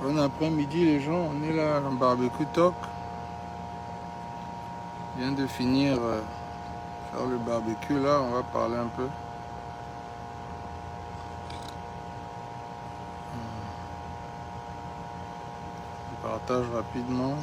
Bon après-midi les gens, on est là en barbecue talk. Je viens de finir faire le barbecue là, on va parler un peu. Je partage rapidement.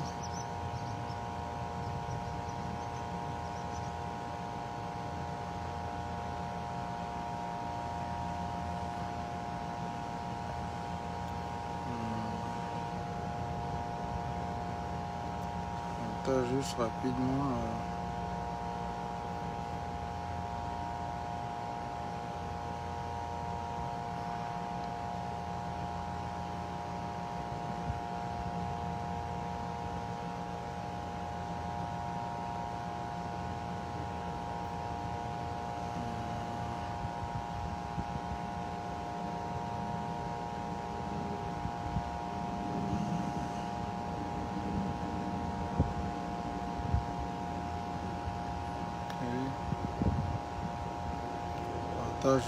Juste rapidement.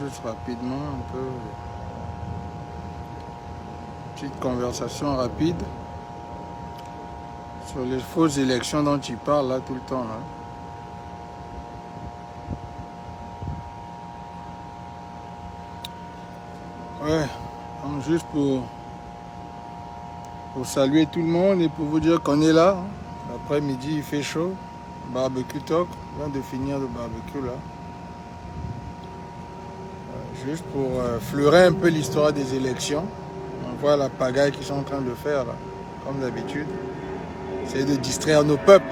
Juste rapidement un peu petite conversation rapide sur les fausses élections dont tu parles là tout le temps là. Ouais, donc juste pour saluer tout le monde et pour vous dire qu'on est là. L'après-midi il fait chaud, barbecue talk, on vient de finir le barbecue là. Juste pour fleurer un peu l'histoire des élections. On voit la pagaille qu'ils sont en train de faire, là, comme d'habitude. C'est de distraire nos peuples.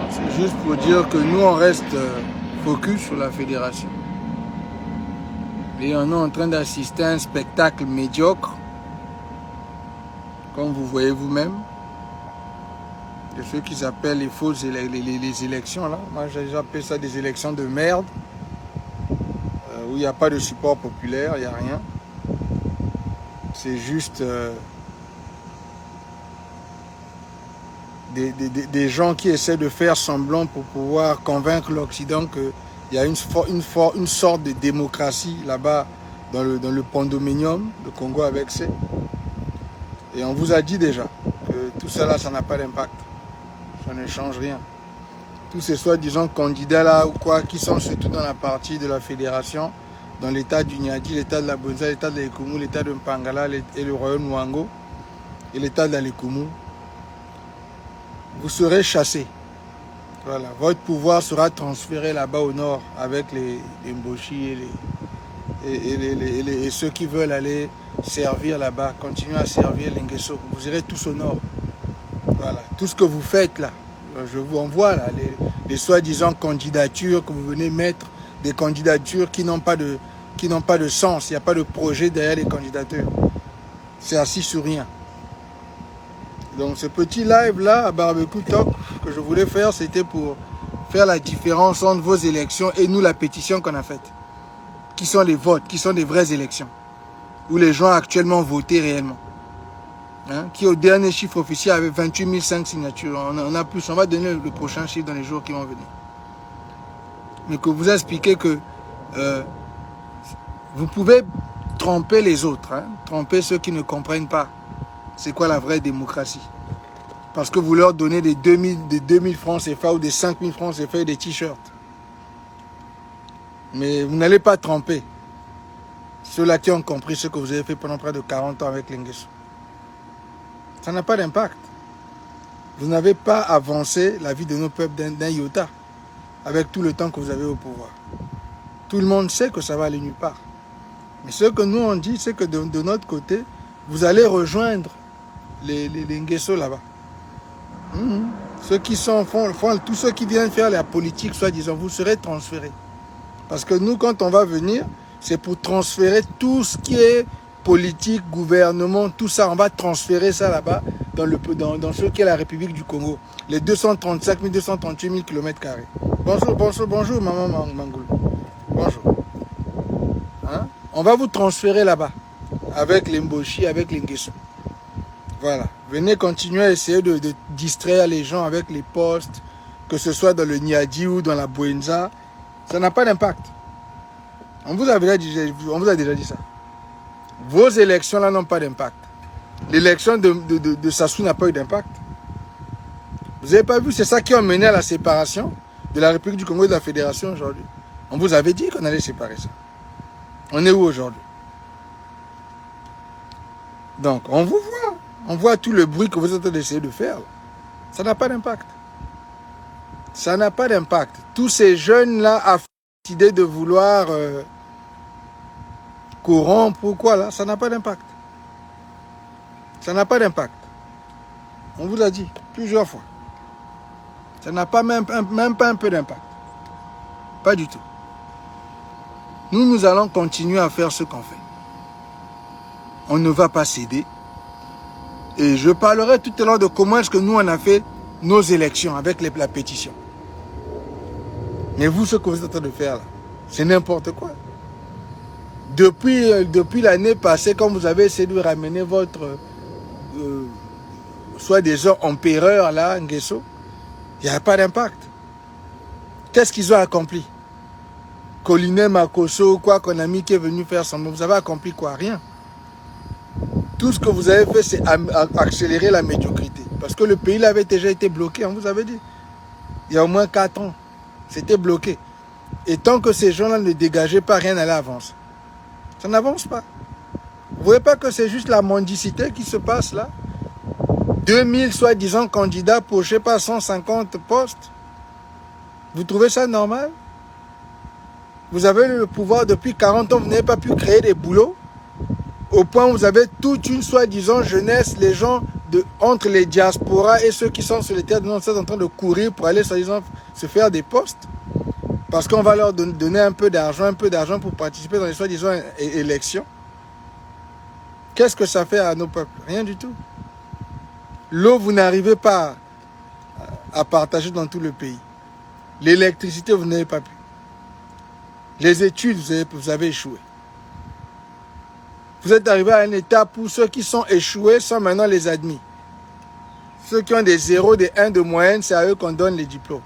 C'est juste pour dire que nous, on reste focus sur la fédération. Et on est en train d'assister à un spectacle médiocre, comme vous voyez vous-même. De ceux qu'ils appellent les fausses les élections là. Moi j'appelle ça des élections de merde, où il n'y a pas de support populaire, il n'y a rien. C'est juste des gens qui essaient de faire semblant pour pouvoir convaincre l'Occident qu'il y a une sorte de démocratie là-bas dans le Pandominium, le Congo avec C. Et on vous a dit déjà que tout ça là, ça n'a pas d'impact. Ça ne change rien. Tous ces soi-disant candidats là ou quoi, qui sont surtout dans la partie de la fédération, dans l'état du Niadi, l'état de la Bonza, l'état de l'Ekumu, l'état de Mpangala et le royaume Mwango, et l'état de l'Ekumu, vous serez chassés. Voilà. Votre pouvoir sera transféré là-bas au nord avec les Mboshi et ceux qui veulent aller servir là-bas, continuer à servir l'Ingesso. Vous irez tous au nord. Voilà, tout ce que vous faites là, je vous envoie là, les soi-disant candidatures que vous venez mettre, des candidatures qui n'ont pas de sens, il n'y a pas de projet derrière les candidatures. C'est assis sur rien. Donc ce petit live là à Barbecue Talk que je voulais faire, c'était pour faire la différence entre vos élections et nous la pétition qu'on a faite. Qui sont les votes, qui sont des vraies élections, où les gens ont actuellement voté réellement. Hein, qui au dernier chiffre officiel avait 28 500 signatures. On a plus, on va donner le prochain chiffre dans les jours qui vont venir. Mais que vous expliquez que vous pouvez tromper les autres, hein, tromper ceux qui ne comprennent pas c'est quoi la vraie démocratie. Parce que vous leur donnez des 2000 francs CFA ou des 5000 francs CFA et des t-shirts. Mais vous n'allez pas tromper ceux-là qui ont compris ce que vous avez fait pendant près de 40 ans avec l'Ingesso. Ça n'a pas d'impact. Vous n'avez pas avancé la vie de nos peuples d'un iota avec tout le temps que vous avez au pouvoir. Tout le monde sait que ça va aller nulle part. Mais ce que nous on dit, c'est que de notre côté, vous allez rejoindre les Ngesso là-bas. Ceux qui font tous ceux qui viennent faire la politique, soi-disant, vous serez transférés. Parce que nous, quand on va venir, c'est pour transférer tout ce qui est politique, gouvernement, tout ça, on va transférer ça là-bas dans ce qu'est la République du Congo. Les 235 000, 238 000 km². Bonjour, maman Mangoul. Bonjour. Hein? On va vous transférer là-bas, avec les Mboshi, avec les Ngesso. Voilà. Venez continuer à essayer de distraire les gens avec les postes, que ce soit dans le Niadi ou dans la Bouenza. Ça n'a pas d'impact. On vous a déjà dit ça. Vos élections là n'ont pas d'impact. L'élection de Sassou n'a pas eu d'impact. Vous n'avez pas vu, c'est ça qui a mené à la séparation de la République du Congo et de la Fédération aujourd'hui. On vous avait dit qu'on allait séparer ça. On est où aujourd'hui? Donc, on vous voit. On voit tout le bruit que vous êtes en train d'essayer de faire. Ça n'a pas d'impact. Ça n'a pas d'impact. Tous ces jeunes-là ont décidé de vouloir corrompre ou quoi là, ça n'a pas d'impact. Ça n'a pas d'impact. On vous a dit plusieurs fois. Ça n'a pas même pas un peu d'impact. Pas du tout. Nous allons continuer à faire ce qu'on fait. On ne va pas céder. Et je parlerai tout à l'heure de comment est-ce que nous on a fait nos élections avec la pétition. Mais vous, ce que vous êtes en train de faire là, c'est n'importe quoi. Depuis l'année passée, quand vous avez essayé de ramener votre soi-disant empereur là, Nguesso, il n'y a pas d'impact. Qu'est-ce qu'ils ont accompli? Collinet, Makosso, quoi qu'on a mis qui est venu faire semblant. Vous avez accompli quoi? Rien. Tout ce que vous avez fait, c'est accélérer la médiocrité. Parce que le pays avait déjà été bloqué, on vous avait dit. Il y a au moins 4 ans. C'était bloqué. Et tant que ces gens-là ne dégageaient pas, rien n'allait avancer. Ça n'avance pas. Vous ne voyez pas que c'est juste la mendicité qui se passe là? 2000 soi-disant candidats pour, je ne sais pas, 150 postes. Vous trouvez ça normal? Vous avez le pouvoir depuis 40 ans, vous n'avez pas pu créer des boulots. Au point où vous avez toute une soi-disant jeunesse, les gens entre les diasporas et ceux qui sont sur les terres de sont en train de courir pour aller soi-disant se faire des postes. Parce qu'on va leur donner un peu d'argent pour participer dans les soi-disant élections. Qu'est-ce que ça fait à nos peuples? Rien du tout. L'eau, vous n'arrivez pas à partager dans tout le pays. L'électricité, vous n'avez pas pu. Les études, vous avez échoué. Vous êtes arrivé à un étape où ceux qui sont échoués sont maintenant les admis. Ceux qui ont des 0, des 1 de moyenne, c'est à eux qu'on donne les diplômes.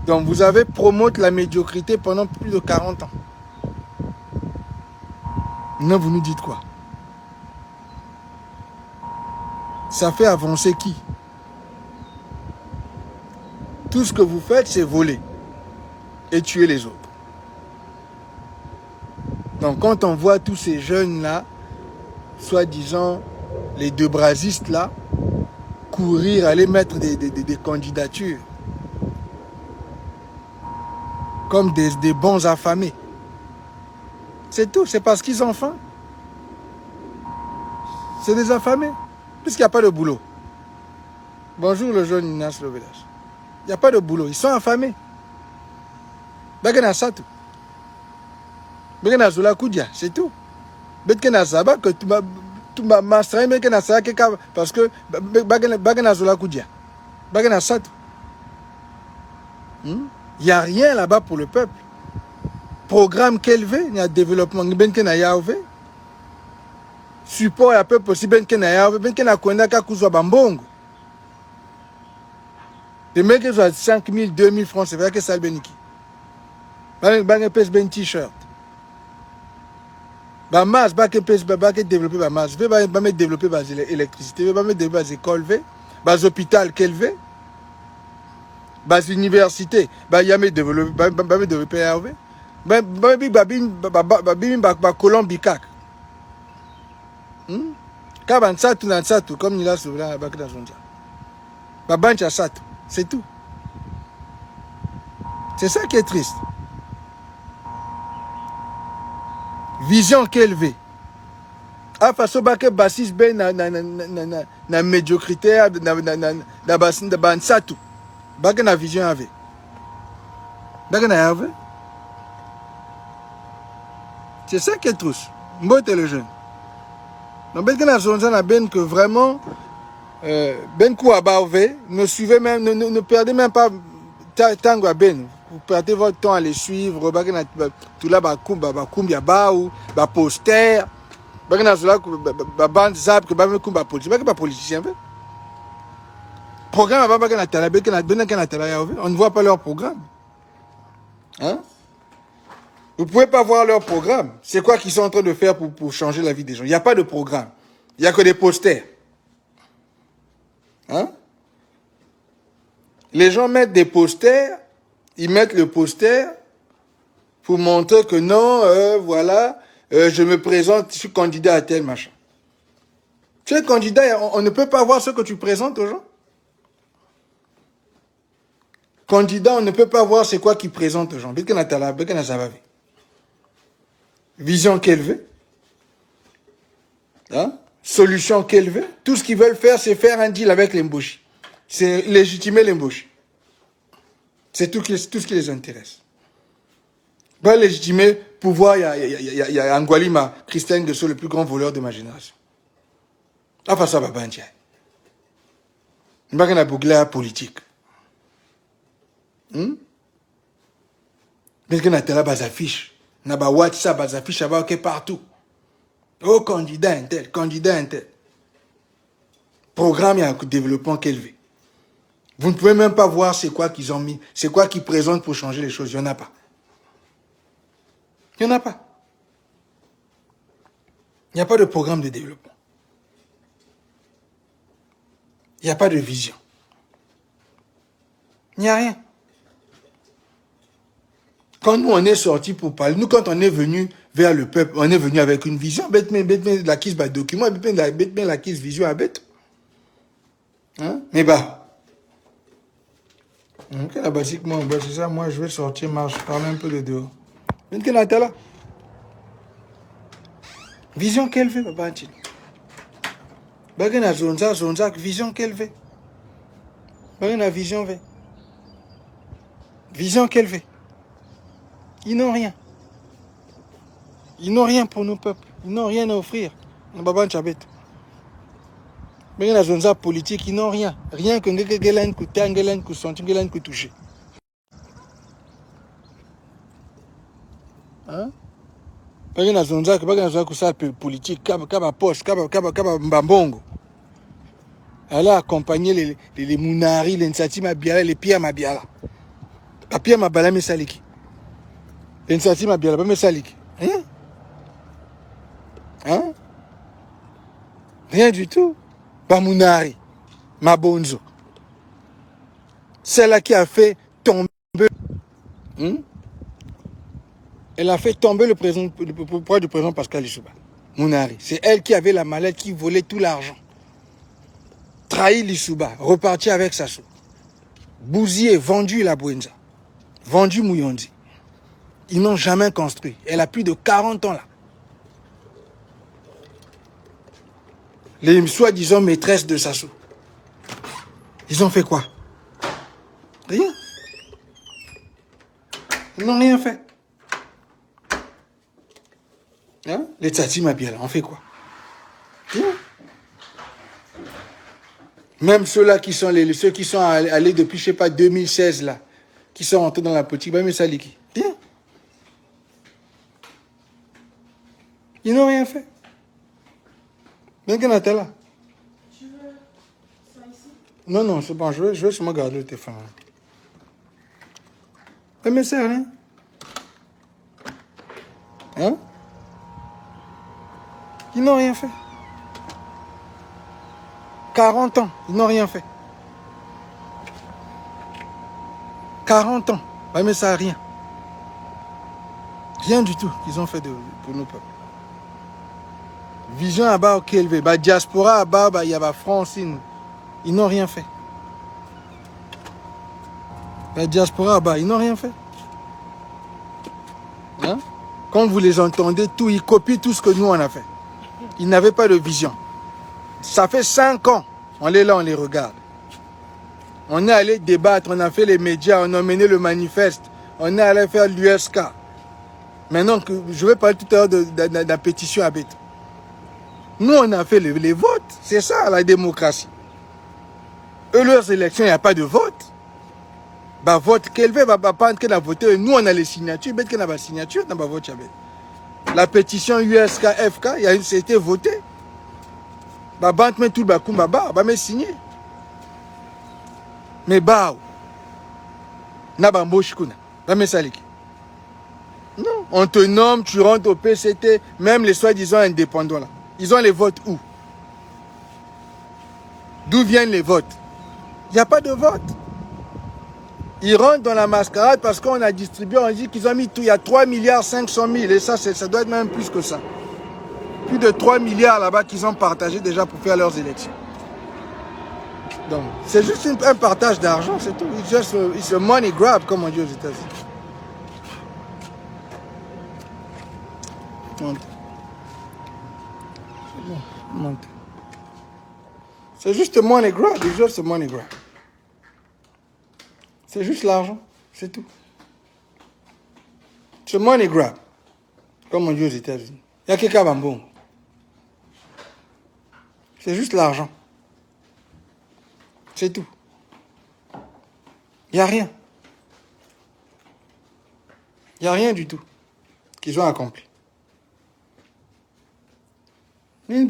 Donc vous avez promoté la médiocrité pendant plus de 40 ans. Maintenant, vous nous dites quoi? Ça fait avancer qui? Tout ce que vous faites, c'est voler et tuer les autres. Donc quand on voit tous ces jeunes-là, soi-disant les deux brasistes là, courir, aller mettre des candidatures comme des bons affamés, c'est tout, c'est parce qu'ils ont faim. C'est des affamés, puisqu'il n'y a pas de boulot. Bonjour le jeune Ignace Lovelas. Il n'y a pas de boulot, ils sont affamés. C'est tout. C'est tout. Parce que il n'y a rien là-bas pour le peuple. Programme qu'élevé, il y a développement, support à peu possible, il y a des mecs qui ont 5 000, 2 000 francs, c'est vrai que ça le béniki. Un t-shirt. Bamas, développer Bamas, va développer l'électricité, va développer les écoles, les hôpitaux, les universités, va développer ARV, va Colombie. Comme il a sauvé la banque d'Azonja. C'est tout. C'est ça qui est triste. Vision qu'élevée. A façon que basis ben na médiocrité na basin de bansatu. Bak na vision avec. Bak na avec. C'est ça qui est triste. Mbote le jeune. Donc ben na zonza na ben que vraiment ben coup à bavé, ne suivez même ne perdez même pas tango à ben. Vous perdez votre temps à les suivre, tout là, il y a poster, programme, on ne voit pas leur programme. Hein? Vous ne pouvez pas voir leur programme. C'est quoi qu'ils sont en train de faire pour changer la vie des gens? Il n'y a pas de programme. Il n'y a que des posters. Hein? Les gens mettent des posters, ils mettent le poster pour montrer que non, voilà, je me présente, je suis candidat à tel machin. Tu es candidat, on ne peut pas voir ce que tu présentes aux gens. Candidat, on ne peut pas voir c'est quoi qu'ils présentent aux gens. Vision qu'elle veut. Hein? Solution qu'elle veut. Tout ce qu'ils veulent faire, c'est faire un deal avec l'embauche. C'est légitimer l'embauche. C'est tout ce qui les intéresse. Pas légitimer pouvoir, il y a Angualima, Christian Guesso, le plus grand voleur de ma génération. Enfin, ça va pas entier. Il n'y a pas de politique. Mais qu'il y a des affiches. Il y a des WhatsApp, des affiches partout. Oh, candidat intel, candidat intel. Programme et un développement qu'elle veut. Vous ne pouvez même pas voir c'est quoi qu'ils ont mis, c'est quoi qu'ils présentent pour changer les choses. Il n'y en a pas. Il n'y en a pas. Il n'y a pas de programme de développement. Il n'y a pas de vision. Il n'y a rien. Quand nous, on est sortis pour parler, nous, quand on est venu vers le peuple, on est venu avec une vision. La kiss ba document, la kiss vision à bête. Hein? Mais bah. Ok, la basiquement, c'est ça, moi, je vais sortir, marche, parler un peu de dehors. Mais qu'elle a là? Vision qu'elle veut, papa. Bagana zonza, vision qu'elle veut. Bagana vision veut. Vision qu'elle veut. Ils n'ont rien. Ils n'ont rien pour nos peuples. Ils n'ont rien à offrir. Baba Tchabet. Mais la zone politique, ils n'ont rien. Rien que Ngelen Kouté, Ngelen Koussonti, Ngelen Koutouché. Hein? Pas la zone politique, Kaba Poche, Kaba Mbambongo. Elle a accompagné les Mounari, les Nsati Mabiala, les Pia Mabiala. La Pia Mabala Mesaliki. Les Nsati Mabiala, pas Mesaliki. Hein? Hein? Rien du tout. Bamounari, Mabonzo. Celle-là qui a fait tomber. Elle a fait tomber le pouvoir du président Pascal Lissouba. Mounari. C'est elle qui avait la mallette, qui volait tout l'argent. Trahi Lissouba, reparti avec Sassou. Bousillé, vendu la Bouenza. Vendu Mouyondi. Ils n'ont jamais construit. Elle a plus de 40 ans là. Les soi-disant maîtresses de Sassou. Ils ont fait quoi? Rien. Ils n'ont rien fait. Hein? Les Tsati Mabiala, on fait quoi? Rien. Même ceux-là qui sont ceux qui sont allés depuis, je sais pas, 2016 là, qui sont rentrés dans la politique, mais Saliki. Rien. Ils n'ont rien fait. Mais qu'est-ce que là? Tu veux ça ici? Non, c'est bon, je vais seulement garder le téléphone. Mais c'est rien. Hein? Ils n'ont rien fait. 40 ans, ils n'ont rien fait. 40 ans, mais ça rien. Rien du tout qu'ils ont fait pour nos peuples. Vision à bas au Kelvé, diaspora à bas, il y a Francine. Ils n'ont rien fait. La diaspora à bas, ils n'ont rien fait. Hein? Quand vous les entendez, tout, ils copient tout ce que nous on a fait. Ils n'avaient pas de vision. Ça fait 5 ans, on est là, on les regarde. On est allé débattre, on a fait les médias, on a mené le manifeste, on est allé faire l'USK. Maintenant, je vais parler tout à l'heure de la pétition à Béton. Nous, on a fait les votes. C'est ça, la démocratie. Eux, leurs élections, il n'y a pas de vote. Bah, vote, quel va prendre qu'elle a voté. Nous, on a les signatures. Bête qu'elle a la signature, on a voté. La pétition USK, FK, c'était voté. Bah, bant, mais tout le bakoum, bah, mais signé. Mais bah, n'a pas embauché, bah, mais saliki. On te nomme, tu rentres au PCT, même les soi-disant indépendants là. Ils ont les votes où? D'où viennent les votes? Il n'y a pas de vote. Ils rentrent dans la mascarade parce qu'on a distribué, on dit qu'ils ont mis tout. Il y a 3 milliards 500 000 et ça doit être même plus que ça. Plus de 3 milliards là-bas qu'ils ont partagé déjà pour faire leurs élections. Donc, c'est juste un partage d'argent, c'est tout. It's a money grab, comme on dit aux États-Unis. Monte. C'est bon, monte. C'est juste money grab, it's just a money grab. C'est juste l'argent, c'est tout. C'est money grab, comme on dit aux États-Unis. Il y a quelqu'un bambou. C'est juste l'argent. C'est tout. Il n'y a rien. Il n'y a rien du tout qu'ils ont accompli. Il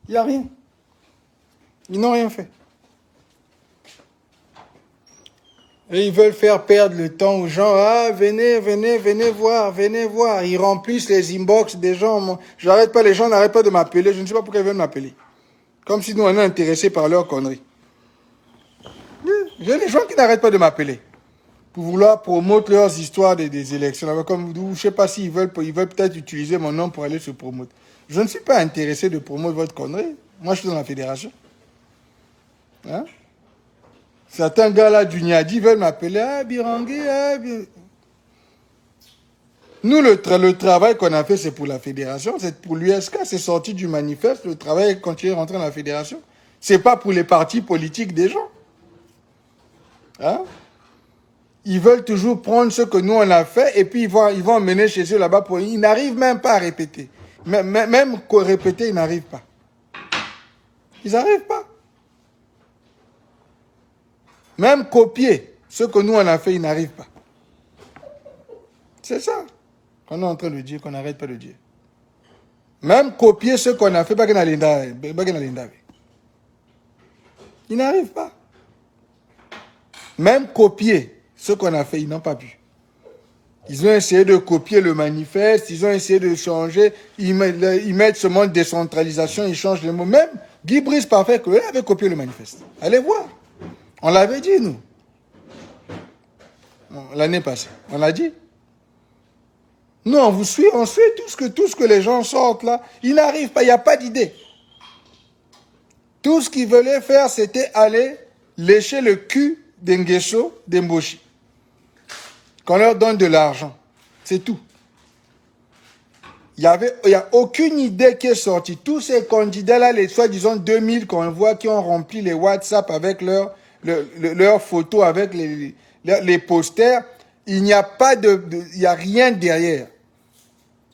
n'y a rien. Ils n'ont rien fait. Et ils veulent faire perdre le temps aux gens. Ah, venez voir, venez voir. Ils remplissent les inbox des gens. J'arrête pas, les gens n'arrêtent pas de m'appeler. Je ne sais pas pourquoi ils veulent m'appeler. Comme si nous, on est intéressés par leurs conneries. J'ai des gens qui n'arrêtent pas de m'appeler. Pour vouloir promouvoir leurs histoires des élections. Comme, je ne sais pas s'ils veulent peut-être utiliser mon nom pour aller se promouvoir. Je ne suis pas intéressé de promouvoir votre connerie. Moi, je suis dans la fédération. Hein? Certains gars là du Niadi veulent m'appeler. Ah, Birangui, Nous, le travail qu'on a fait, c'est pour la fédération, c'est pour l'USK, c'est sorti du manifeste, le travail continue à rentrer dans la fédération. C'est pas pour les partis politiques des gens. Hein? Ils veulent toujours prendre ce que nous on a fait et puis ils vont emmener chez eux là-bas pour. Ils n'arrivent même pas à répéter. Même répéter, ils n'arrivent pas. Ils n'arrivent pas. Même copier ce que nous on a fait, ils n'arrivent pas. C'est ça qu'on est en train de dire, qu'on n'arrête pas de dire. Même copier ce qu'on a fait, ils n'arrivent pas. Même copier ce qu'on a fait, ils n'ont pas pu. Ils ont essayé de copier le manifeste, ils ont essayé de changer, ils mettent ce mot de décentralisation, ils changent les mots. Même Guy Brice Parfait, il avait copié le manifeste. Allez voir. On l'avait dit, nous. L'année passée. On l'a dit. Nous, on suit tout ce que les gens sortent là. Ils n'arrivent pas, il n'y a pas d'idée. Tout ce qu'ils voulaient faire, c'était aller lécher le cul d'Ngeso, d'Mboshi. Qu'on leur donne de l'argent. C'est tout. Il n'y a aucune idée qui est sortie. Tous ces candidats-là, les soi-disant 2000 qu'on voit qui ont rempli les WhatsApp avec leurs photos, avec les posters, il n'y a pas il n'y a rien derrière.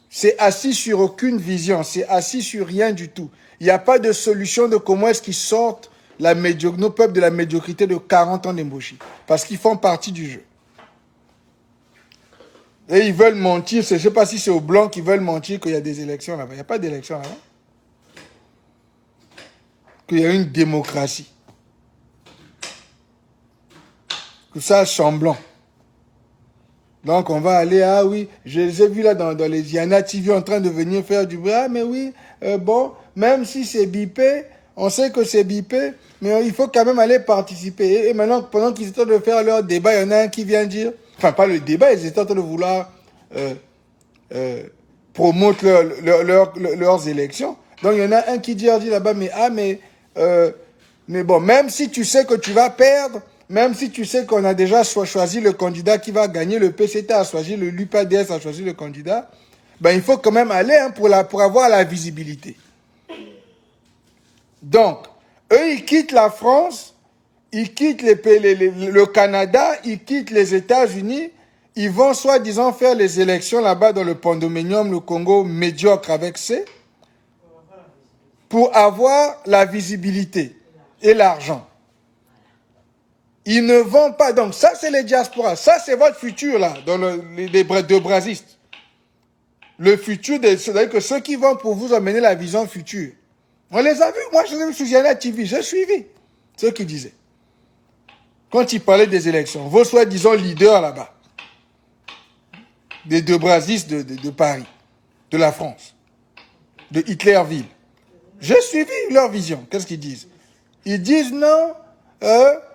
C'est assis sur aucune vision, c'est assis sur rien du tout. Il n'y a pas de solution de comment est-ce qu'ils sortent nos peuples de la médiocrité de 40 ans d'Mboshi. Parce qu'ils font partie du jeu. Et ils veulent mentir, je ne sais pas si c'est aux Blancs qui veulent mentir qu'il y a des élections là-bas. Il n'y a pas d'élections là-bas. Qu'il y a une démocratie. Que ça semblant. Donc on va aller, ah oui, je les ai vus là dans les Yana TV en train de venir faire du bruit. Ah mais oui, bon, même si c'est bipé, on sait que c'est bipé, mais il faut quand même aller participer. Et maintenant, pendant qu'ils étaient en train de faire leur débat, il y en a un qui vient dire, enfin pas le débat, ils étaient en train de vouloir promouvoir leurs élections. Donc il y en a un qui dit là-bas, mais bon, même si tu sais que tu vas perdre, même si tu sais qu'on a déjà choisi le candidat qui va gagner, le PCT a choisi, le l'UPADS a choisi le candidat, ben il faut quand même aller pour avoir la visibilité. Donc, eux, ils quittent la France, ils quittent le Canada, ils quittent les États-Unis, ils vont soi-disant faire les élections là-bas dans le Pandominium, le Congo médiocre avec C, pour avoir la visibilité et l'argent. Ils ne vont pas. Donc ça, c'est les diasporas. Ça, c'est votre futur, là, dans les deux brasistes. Le futur, c'est-à-dire que ceux qui vont pour vous amener la vision future. On les a vus. Moi, je les ai vus sur Yana TV. J'ai suivi ceux qui disaient. Quand ils parlaient des élections, vos soi-disant leaders là-bas, des deux brasistes de Paris, de la France, de Hitlerville. J'ai suivi leur vision. Qu'est-ce qu'ils disent? Ils disent non,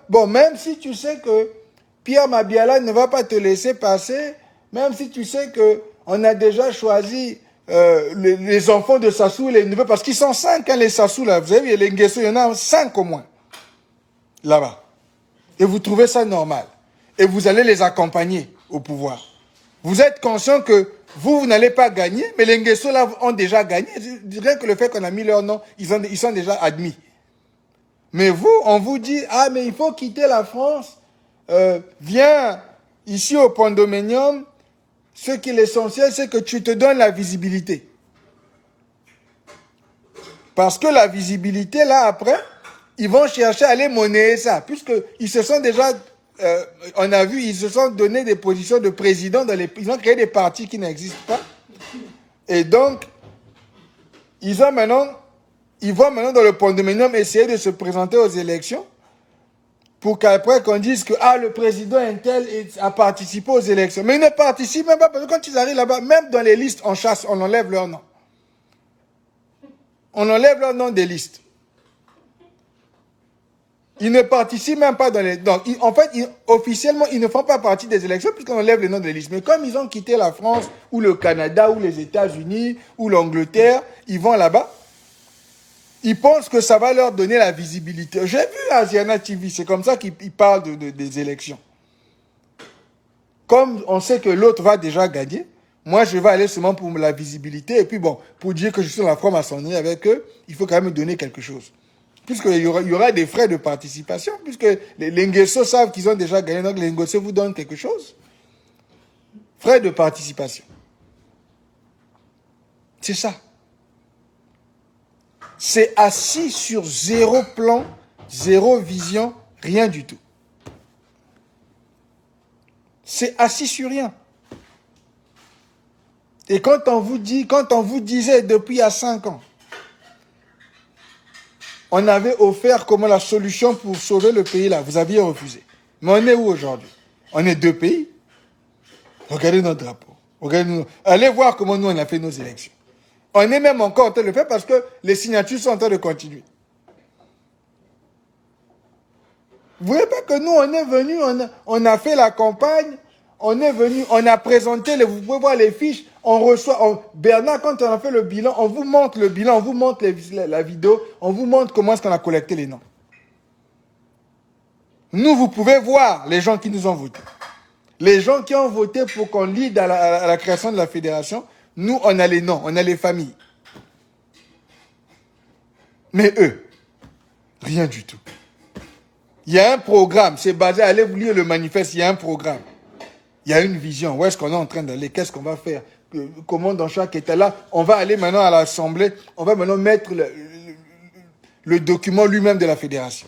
bon, même si tu sais que Pierre Mabiala ne va pas te laisser passer, même si tu sais que on a déjà choisi les enfants de Sassou, les neveux, parce qu'ils sont 5, hein, les Sassou, là. Vous avez vu, les Nguesso, il y en a 5 au moins, là-bas. Et vous trouvez ça normal. Et vous allez les accompagner au pouvoir. Vous êtes conscient que vous n'allez pas gagner, mais les Nguesso, là, ont déjà gagné. Rien que le fait qu'on a mis leur nom, ils sont déjà admis. Mais vous, on vous dit, ah, mais il faut quitter la France. Viens ici au Condominium. Ce qui est l'essentiel, c'est que tu te donnes la visibilité. Parce que la visibilité, là, après, ils vont chercher à aller monnayer ça. Puisqu'ils se sont déjà, on a vu, ils se sont donné des positions de président. Ils ont créé des partis qui n'existent pas. Et donc, ils vont maintenant dans le Condominium essayer de se présenter aux élections. Pour qu'après qu'on dise que le président Intel a participé aux élections. Mais il ne participe même pas, parce que quand ils arrivent là-bas, même dans les listes, on chasse, on enlève leur nom. On enlève leur nom des listes. Ils ne participent même pas dans les... Donc, en fait, officiellement, ils ne font pas partie des élections puisqu'on enlève les noms des listes. Mais comme ils ont quitté la France, ou le Canada, ou les États-Unis, ou l'Angleterre, ils vont là-bas. Ils pensent que ça va leur donner la visibilité. J'ai vu Asiana TV, c'est comme ça qu'ils parlent des élections. Comme on sait que l'autre va déjà gagner, moi je vais aller seulement pour la visibilité. Et puis bon, pour dire que je suis dans la franc-maçonnerie avec eux, il faut quand même me donner quelque chose. Puisqu'il y aura des frais de participation, puisque les Nguesso savent qu'ils ont déjà gagné, donc les Nguesso vous donnent quelque chose. Frais de participation. C'est ça. C'est assis sur zéro plan, zéro vision, rien du tout. C'est assis sur rien. Et quand on vous disait depuis il y a 5 ans, on avait offert comme la solution pour sauver le pays là, vous aviez refusé. Mais on est où aujourd'hui? On est 2 pays. Regardez notre drapeau. Allez voir comment nous on a fait nos élections. On est même encore en train de le faire parce que les signatures sont en train de continuer. Vous voyez pas que nous, on est venus, on a fait la campagne, on est venu, on a présenté, vous pouvez voir les fiches, on reçoit, Bernard, quand on a fait le bilan, on vous montre le bilan, on vous montre la vidéo, on vous montre comment est-ce qu'on a collecté les noms. Nous, vous pouvez voir les gens qui nous ont votés. Les gens qui ont voté pour qu'on lead à la création de la fédération, nous, on a les noms, on a les familles. Mais eux, rien du tout. Il y a un programme, c'est basé, allez vous lire le manifeste, il y a un programme. Il y a une vision, où est-ce qu'on est en train d'aller, qu'est-ce qu'on va faire, comment dans chaque état là, on va aller maintenant à l'Assemblée, on va maintenant mettre le document lui-même de la fédération,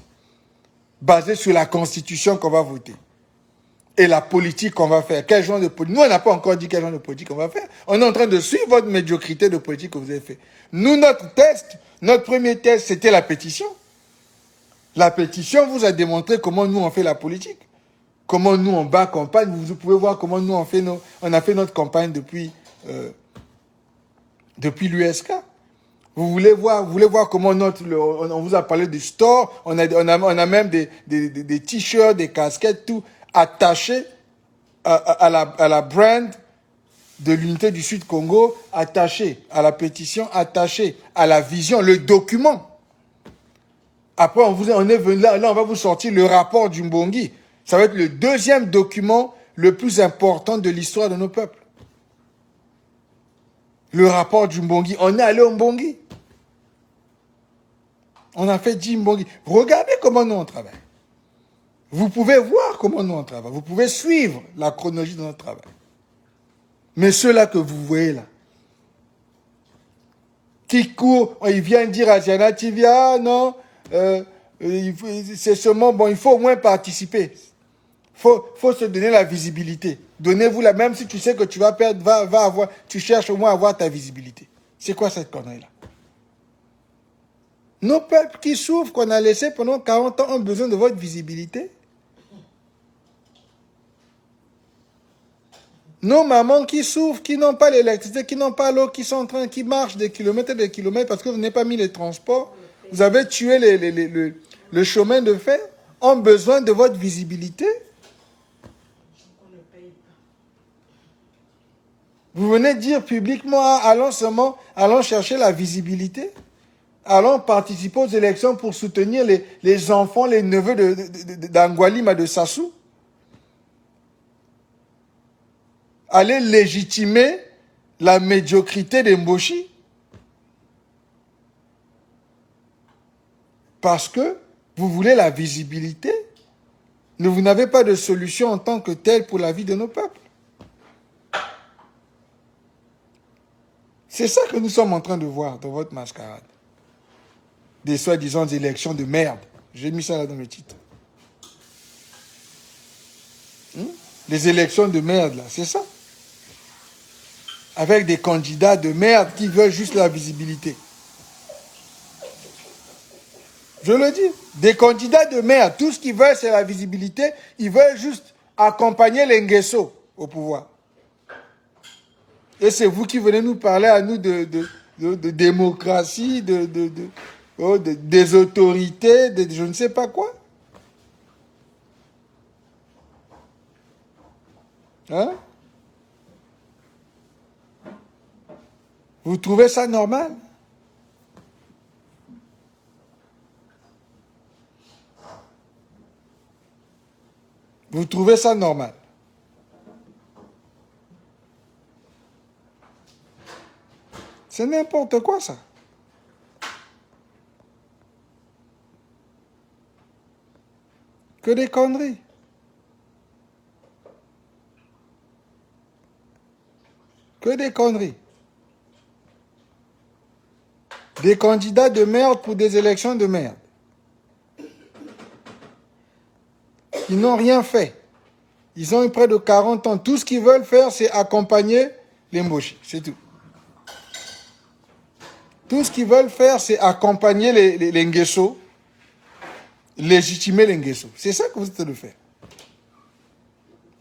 basé sur la constitution qu'on va voter. Et la politique qu'on va faire. Quel genre de politique? Nous, on n'a pas encore dit quel genre de politique on va faire. On est en train de suivre votre médiocrité de politique que vous avez fait. Nous, notre premier test, c'était la pétition. La pétition vous a démontré comment nous, on fait la politique. Comment nous, on bat campagne. Vous pouvez voir comment nous, on a fait notre campagne depuis l'USK. Vous voulez voir comment on vous a parlé du store. On a même des t-shirts, des casquettes, tout attaché à la brand de l'unité du Sud Congo, attaché à la pétition, attaché à la vision, le document. Après, on est venu là, on va vous sortir le rapport du Mbongi. Ça va être le 2e document le plus important de l'histoire de nos peuples. Le rapport du Mbongi. On est allé au Mbongi. On a fait 10 Mbongi. Regardez comment nous on travaille. Vous pouvez voir comment nous on travaille. Vous pouvez suivre la chronologie de notre travail. Mais ceux-là que vous voyez là, qui courent, ils viennent dire à Asiana TV, non, c'est seulement, bon, il faut au moins participer. Faut se donner la visibilité. Donnez-vous la, même si tu sais que tu vas perdre, va avoir, tu cherches au moins à avoir ta visibilité. C'est quoi cette connerie-là? Nos peuples qui souffrent, qu'on a laissés pendant 40 ans, ont besoin de votre visibilité. Nos mamans qui souffrent, qui n'ont pas l'électricité, qui n'ont pas l'eau, qui marchent des kilomètres et des kilomètres parce que vous n'avez pas mis les transports, vous avez tué le chemin de fer, ont besoin de votre visibilité. Vous venez dire publiquement, allons chercher la visibilité, allons participer aux élections pour soutenir les enfants, les neveux d'Angualima, de Sassou. Allez légitimer la médiocrité d'Emboshi. Parce que vous voulez la visibilité, mais vous n'avez pas de solution en tant que telle pour la vie de nos peuples. C'est ça que nous sommes en train de voir dans votre mascarade. Des soi-disant élections de merde. J'ai mis ça là dans le titre. Les élections de merde, là, c'est ça. Avec des candidats de merde qui veulent juste la visibilité. Je le dis. Des candidats de merde, tout ce qu'ils veulent, c'est la visibilité. Ils veulent juste accompagner les Nguesso au pouvoir. Et c'est vous qui venez nous parler à nous de démocratie, des autorités, de je ne sais pas quoi. Hein? Vous trouvez ça normal? Vous trouvez ça normal? C'est n'importe quoi, ça. Que des conneries. Que des conneries. Des candidats de merde pour des élections de merde. Ils n'ont rien fait. Ils ont eu près de 40 ans. Tout ce qu'ils veulent faire, c'est accompagner les Mboshi. C'est tout. Tout ce qu'ils veulent faire, c'est accompagner les Nguesso, légitimer les Nguesso. C'est ça que vous êtes en train de faire.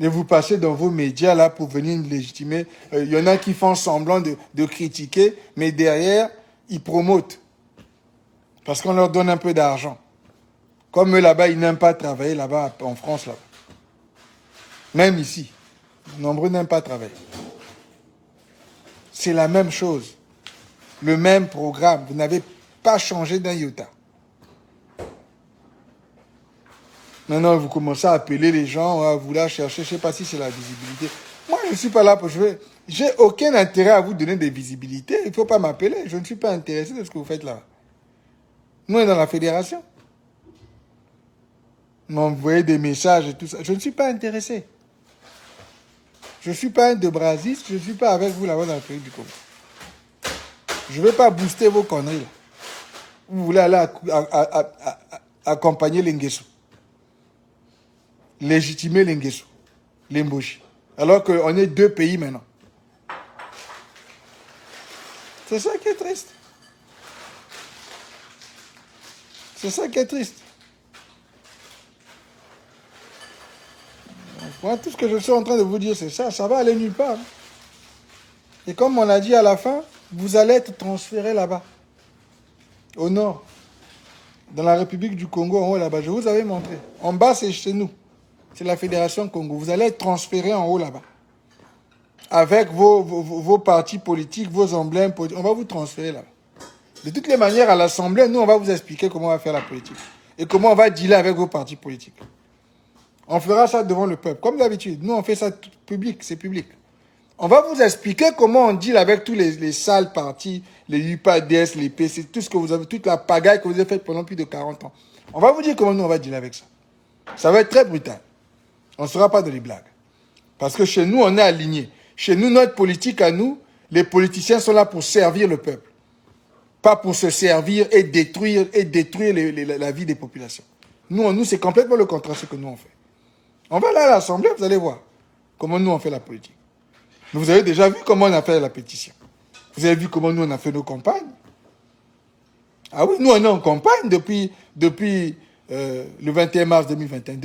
Et vous passez dans vos médias là pour venir légitimer. Il y en a qui font semblant de critiquer, mais derrière, ils promotent. Parce qu'on leur donne un peu d'argent. Comme eux là-bas, ils n'aiment pas travailler là-bas en France. Là. Même ici. Nombreux n'aiment pas travailler. C'est la même chose. Le même programme. Vous n'avez pas changé d'un iota. Maintenant, vous commencez à appeler les gens, à vouloir chercher, je ne sais pas si c'est la visibilité. Moi, je ne suis pas là pour... J'ai aucun intérêt à vous donner des visibilités. Il ne faut pas m'appeler. Je ne suis pas intéressé de ce que vous faites là. Nous, on est dans la fédération. M'envoyer des messages et tout ça. Je ne suis pas intéressé. Je ne suis pas un de Brasis. Je ne suis pas avec vous là-bas dans le pays du Congo. Je ne vais pas booster vos conneries là. Vous voulez aller accompagner les Nguesso. Légitimer les Nguesso. Les Mboshi. Alors qu'on est deux pays maintenant. C'est ça qui est triste. C'est ça qui est triste. Moi, tout ce que je suis en train de vous dire, c'est ça. Ça va aller nulle part. Et comme on a dit à la fin, vous allez être transféré là-bas. Au nord. Dans la République du Congo, en haut là-bas. Je vous avais montré. En bas, c'est chez nous. C'est la Fédération Congo. Vous allez être transféré en haut là-bas. Avec vos partis politiques, vos emblèmes politiques. On va vous transférer là-bas. De toutes les manières, à l'Assemblée, nous, on va vous expliquer comment on va faire la politique. Et comment on va dealer avec vos partis politiques. On fera ça devant le peuple. Comme d'habitude. Nous, on fait ça public. C'est public. On va vous expliquer comment on deal avec tous les sales partis, les UPADS, les PC, tout ce que vous avez, toute la pagaille que vous avez faite pendant plus de 40 ans. On va vous dire comment nous, on va dealer avec ça. Ça va être très brutal. On ne sera pas dans les blagues. Parce que chez nous, on est alignés. Chez nous, notre politique à nous, les politiciens sont là pour servir le peuple. Pas pour se servir et détruire la vie des populations. Nous, c'est complètement le contraire de ce que nous on fait. On va là à l'Assemblée, vous allez voir comment nous on fait la politique. Mais vous avez déjà vu comment on a fait la pétition. Vous avez vu comment nous on a fait nos campagnes. Ah oui, nous on est en campagne depuis le 21 mars 2021.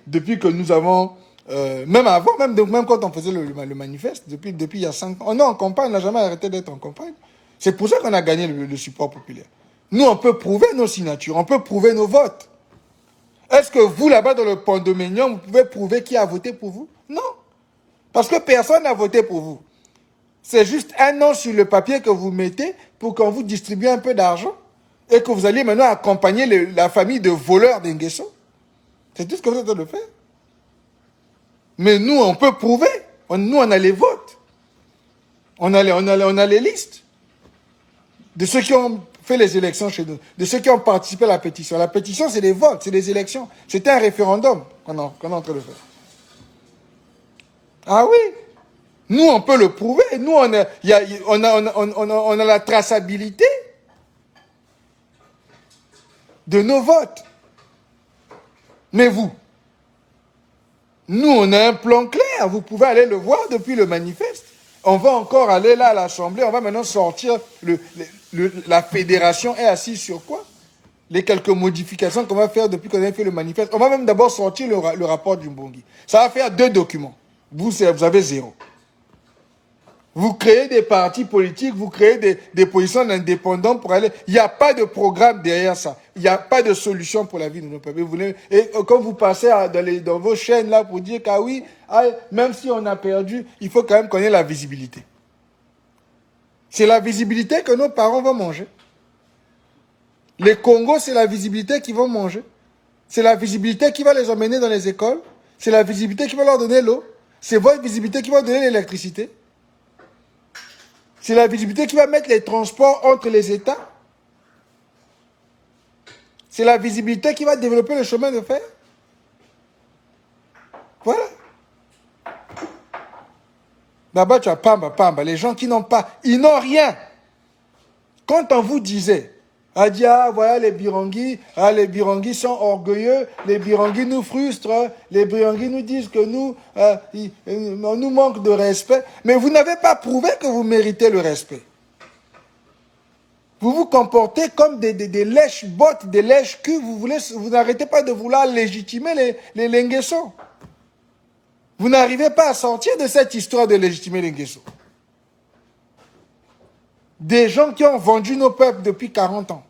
Depuis que nous avons même avant, même quand on faisait le manifeste, depuis il y a 5 ans, on est en campagne, on n'a jamais arrêté d'être en campagne. C'est pour ça qu'on a gagné le support populaire. Nous, on peut prouver nos signatures, on peut prouver nos votes. Est-ce que vous, là-bas, dans le Pont-Dominion, vous pouvez prouver qui a voté pour vous? Non. Parce que personne n'a voté pour vous. C'est juste un nom sur le papier que vous mettez pour qu'on vous distribue un peu d'argent et que vous alliez maintenant accompagner la famille de voleurs d'Nguesso. C'est tout ce que vous êtes en train de faire. Mais nous, on peut prouver. Nous, on a les votes. On a les listes de ceux qui ont fait les élections chez nous, de ceux qui ont participé à la pétition. La pétition, c'est des votes, c'est des élections. C'était un référendum qu'on est en train de faire. Ah oui, nous, on peut le prouver. Nous, on a la traçabilité de nos votes. Mais vous, nous, on a un plan clair. Vous pouvez aller le voir depuis le manifeste. On va encore aller là à l'Assemblée. On va maintenant sortir. La fédération est assise sur quoi? Les quelques modifications qu'on va faire depuis qu'on a fait le manifeste. On va même d'abord sortir le rapport du Mbongi. Ça va faire 2 documents. Vous avez 0. Vous créez des partis politiques, vous créez des positions d'indépendants pour aller... Il n'y a pas de programme derrière ça. Il n'y a pas de solution pour la vie de nos peuples. Et quand vous passez dans vos chaînes là pour dire qu'ah oui, même si on a perdu, il faut quand même qu'on ait la visibilité. C'est la visibilité que nos parents vont manger. Les Congos, c'est la visibilité qu'ils vont manger. C'est la visibilité qui va les emmener dans les écoles. C'est la visibilité qui va leur donner l'eau. C'est votre visibilité qui va donner l'électricité. C'est la visibilité qui va mettre les transports entre les États. C'est la visibilité qui va développer le chemin de fer. Voilà. Là-bas, tu as Pamba. Les gens qui n'ont pas, ils n'ont rien. Quand on vous disait, voilà les Birangui sont orgueilleux, les Birangui nous frustrent, les Birangui nous disent que on nous manque de respect. Mais vous n'avez pas prouvé que vous méritez le respect. Vous vous comportez comme des lèches-bottes, des lèches-culs. Vous n'arrêtez pas de vouloir légitimer les Lenguesso. Vous n'arrivez pas à sortir de cette histoire de légitimer les Lenguesso. Des gens qui ont vendu nos peuples depuis 40 ans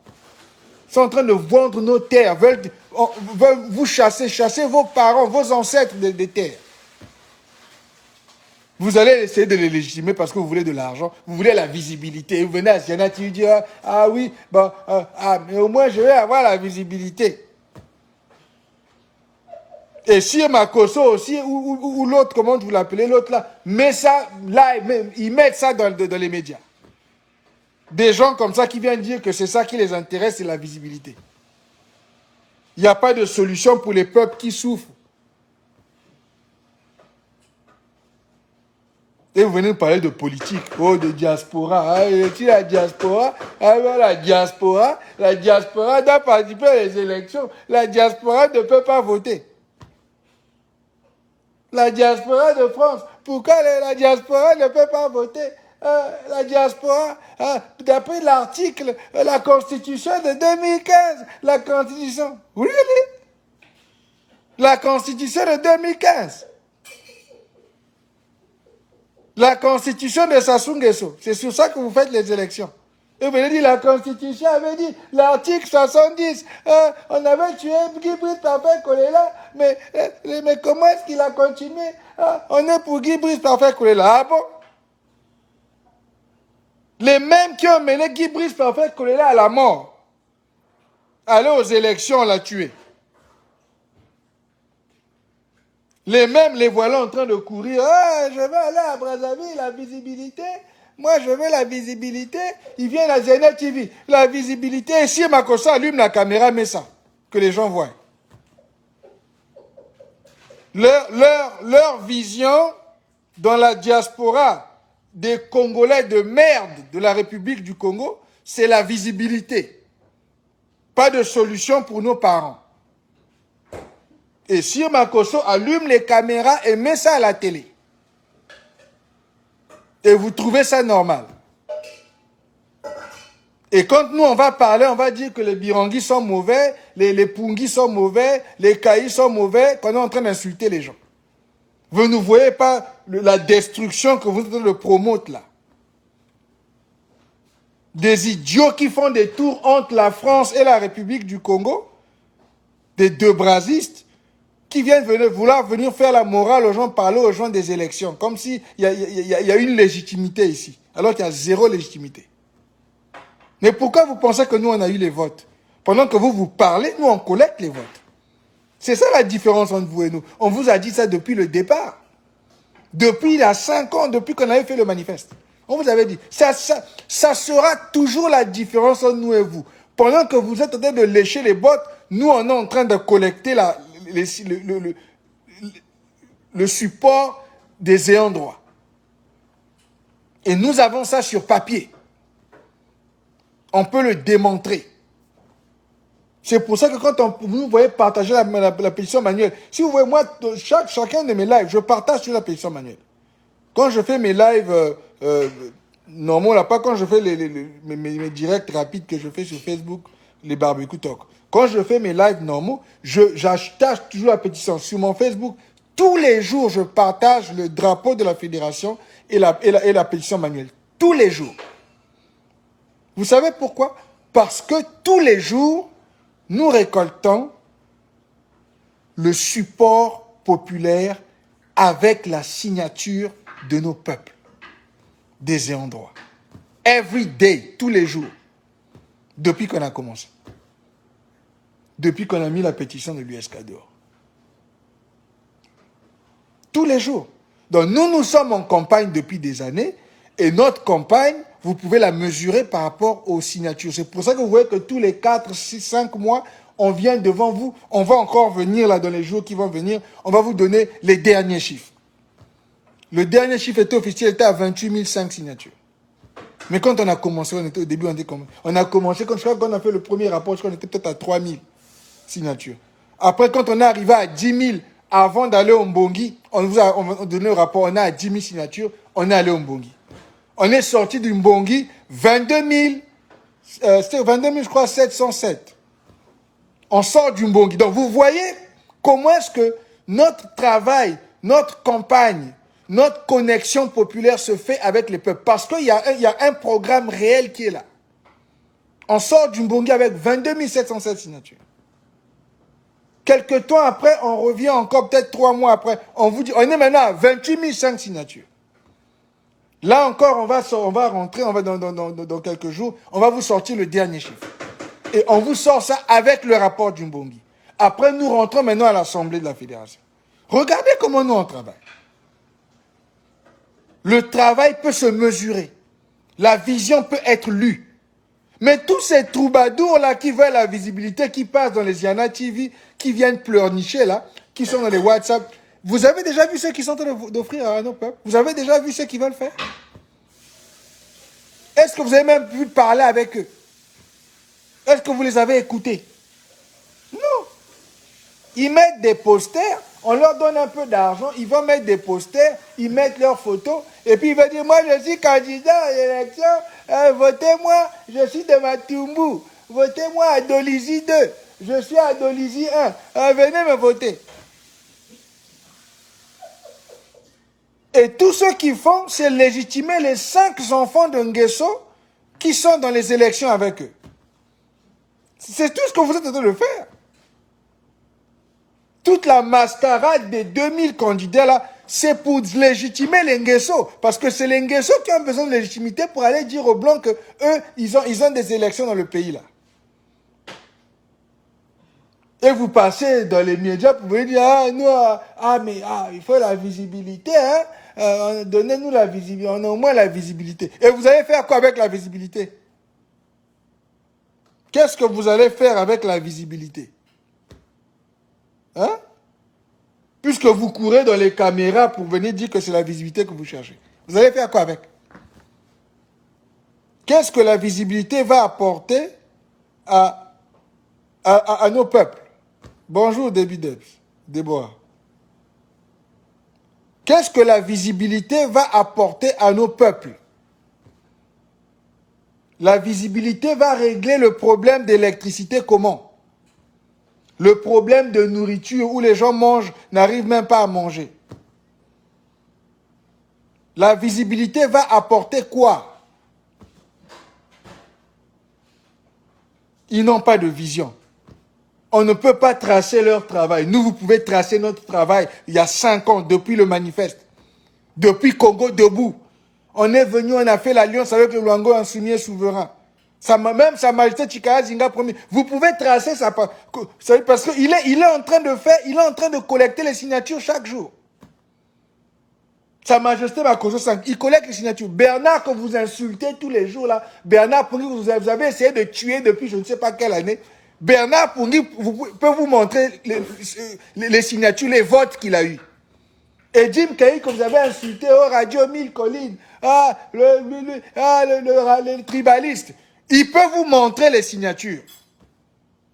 sont en train de vendre nos terres, veulent vous chasser vos parents, vos ancêtres des terres. Vous allez essayer de les légitimer parce que vous voulez de l'argent, vous voulez la visibilité. Vous venez à Siena, tu dis, ah oui, mais au moins je vais avoir la visibilité. Et si Makosso aussi, ou l'autre, comment vous l'appelez, l'autre là, met ça, là, ils mettent ça dans les médias. Des gens comme ça qui viennent dire que c'est ça qui les intéresse, c'est la visibilité. Il n'y a pas de solution pour les peuples qui souffrent. Et vous venez nous parler de politique, de diaspora. La diaspora, la diaspora doit participer à les élections. La diaspora ne peut pas voter. La diaspora de France, pourquoi la diaspora ne peut pas voter? La diaspora, d'après l'article, la Constitution de 2015, la Constitution, really? La Constitution de 2015. La Constitution de Sassou Nguesso. C'est sur ça que vous faites les élections. Et vous venez dire, la Constitution avait dit, l'article 70, on avait tué Guy Brice Parfait Kolela, mais comment est-ce qu'il a continué? On est pour Guy Brice Parfait Kolela. Ah bon? Les mêmes qui ont mené Guy Brice Parfait Kolela à la mort. Aller aux élections, on l'a tué. Les mêmes, les voilà en train de courir. Je vais aller à Brazzaville, la visibilité. Moi, je veux la visibilité. Ils viennent à Zénith TV. La visibilité. Et si Makossa allume la caméra, met ça. Que les gens voient. Leur vision dans la diaspora des Congolais de merde de la République du Congo, c'est la visibilité. Pas de solution pour nos parents. Et si Makosso allume les caméras et met ça à la télé, et vous trouvez ça normal. Et quand nous, on va parler, on va dire que les Birangui sont mauvais, les Pungui sont mauvais, les Kaï sont mauvais, qu'on est en train d'insulter les gens. Vous ne voyez pas la destruction que vous êtes de promouvoir là. Des idiots qui font des tours entre la France et la République du Congo, des deux brasistes, qui viennent vouloir venir faire la morale aux gens, parler aux gens des élections, comme s'il y a une légitimité ici, alors qu'il y a zéro légitimité. Mais pourquoi vous pensez que nous, on a eu les votes? Pendant que vous parlez, nous, on collecte les votes. C'est ça la différence entre vous et nous. On vous a dit ça depuis le départ. Depuis il y a 5 ans, depuis qu'on avait fait le manifeste. On vous avait dit, ça sera toujours la différence entre nous et vous. Pendant que vous êtes en train de lécher les bottes, nous, on est en train de collecter le support des ayants droit. Et nous avons ça sur papier. On peut le démontrer. C'est pour ça que quand vous voyez partager la pétition manuelle, si vous voyez, moi, chacun de mes lives, je partage sur la pétition manuelle. Quand je fais mes lives normaux, là, pas quand je fais mes directs rapides que je fais sur Facebook, les barbecue talk. Quand je fais mes lives normaux, j'attache toujours la pétition. Sur mon Facebook, tous les jours, je partage le drapeau de la fédération et la pétition manuelle. Tous les jours. Vous savez pourquoi? Parce que tous les jours, nous récoltons le support populaire avec la signature de nos peuples, des ayants droit. Every day, tous les jours, depuis qu'on a commencé. Depuis qu'on a mis la pétition de l'USK dehors. Tous les jours. Donc nous sommes en campagne depuis des années et notre campagne, vous pouvez la mesurer par rapport aux signatures. C'est pour ça que vous voyez que tous les 4, 6, 5 mois, on vient devant vous. On va encore venir là dans les jours qui vont venir. On va vous donner les derniers chiffres. Le dernier chiffre était officiel, était à 28 500 signatures. Mais quand on a commencé, on était au début, on a commencé, quand on a fait le premier rapport, je crois qu'on était peut-être à 3000 signatures. Après, quand on est arrivé à 10 000, avant d'aller au Mbongi, on vous a donné le rapport, on est à 10 000 signatures, on est allé au Mbongi. On est sorti du Mbongi, 22 000, c'était 22 000, je crois, 707. On sort du Mbongi. Donc, vous voyez comment est-ce que notre travail, notre campagne, notre connexion populaire se fait avec les peuples. Parce qu'il y a un programme réel qui est là. On sort du Mbongi avec 22 707 signatures. Quelques temps après, on revient encore, peut-être 3 mois après, on vous dit, on est maintenant à 28 500 signatures. Là encore, on va rentrer, on va dans quelques jours, on va vous sortir le dernier chiffre. Et on vous sort ça avec le rapport du Mbongi. Après, nous rentrons maintenant à l'Assemblée de la Fédération. Regardez comment nous on travaille. Le travail peut se mesurer. La vision peut être lue. Mais tous ces troubadours-là qui veulent la visibilité, qui passent dans les Yana TV, qui viennent pleurnicher là, qui sont dans les WhatsApp, vous avez déjà vu ceux qui sont en train d'offrir à nos peuples? Vous avez déjà vu ceux qui veulent faire? Est-ce que vous avez même pu parler avec eux? Est-ce que vous les avez écoutés? Non. Ils mettent des posters, on leur donne un peu d'argent, ils vont mettre des posters, ils mettent leurs photos, et puis ils vont dire, moi je suis candidat à l'élection, votez-moi, je suis de Matumbu, votez-moi à Dolisie 2, je suis à Dolisie 1, venez me voter. Et tout ce qu'ils font, c'est légitimer les 5 enfants de Nguesso qui sont dans les élections avec eux. C'est tout ce que vous êtes en train de faire. Toute la mascarade des 2000 candidats là, c'est pour légitimer les Nguesso. Parce que c'est les Nguesso qui ont besoin de légitimité pour aller dire aux Blancs que eux, ils ont des élections dans le pays là. Et vous passez dans les médias pour vous dire, il faut la visibilité, hein. Donnez-nous la visibilité, on a au moins la visibilité. Et vous allez faire quoi avec la visibilité? Qu'est-ce que vous allez faire avec la visibilité? Hein? Puisque vous courez dans les caméras pour venir dire que c'est la visibilité que vous cherchez. Vous allez faire quoi avec? Qu'est-ce que la visibilité va apporter à nos peuples? Bonjour, Déborah. Qu'est-ce que la visibilité va apporter à nos peuples? La visibilité va régler le problème d'électricité comment? Le problème de nourriture où les gens mangent, n'arrivent même pas à manger. La visibilité va apporter quoi? Ils n'ont pas de vision. On ne peut pas tracer leur travail. Nous, vous pouvez tracer notre travail il y a 5 ans, depuis le manifeste. Depuis Congo debout. On est venu, on a fait l'alliance avec le Luango insoumis souverain. Même Sa Majesté Chikaya Zinga Premier. Vous pouvez tracer ça parce qu'il est en train de faire, il est en train de collecter les signatures chaque jour. Sa Majesté Makoso 5, il collecte les signatures. Bernard, que vous insultez tous les jours là, Bernard Pongi, vous avez essayé de tuer depuis je ne sais pas quelle année. Bernard Pongi peut vous montrer les signatures, les votes qu'il a eu. Et Jim Kay, que vous avez insulté au Radio 1000 Collines, le tribaliste, il peut vous montrer les signatures.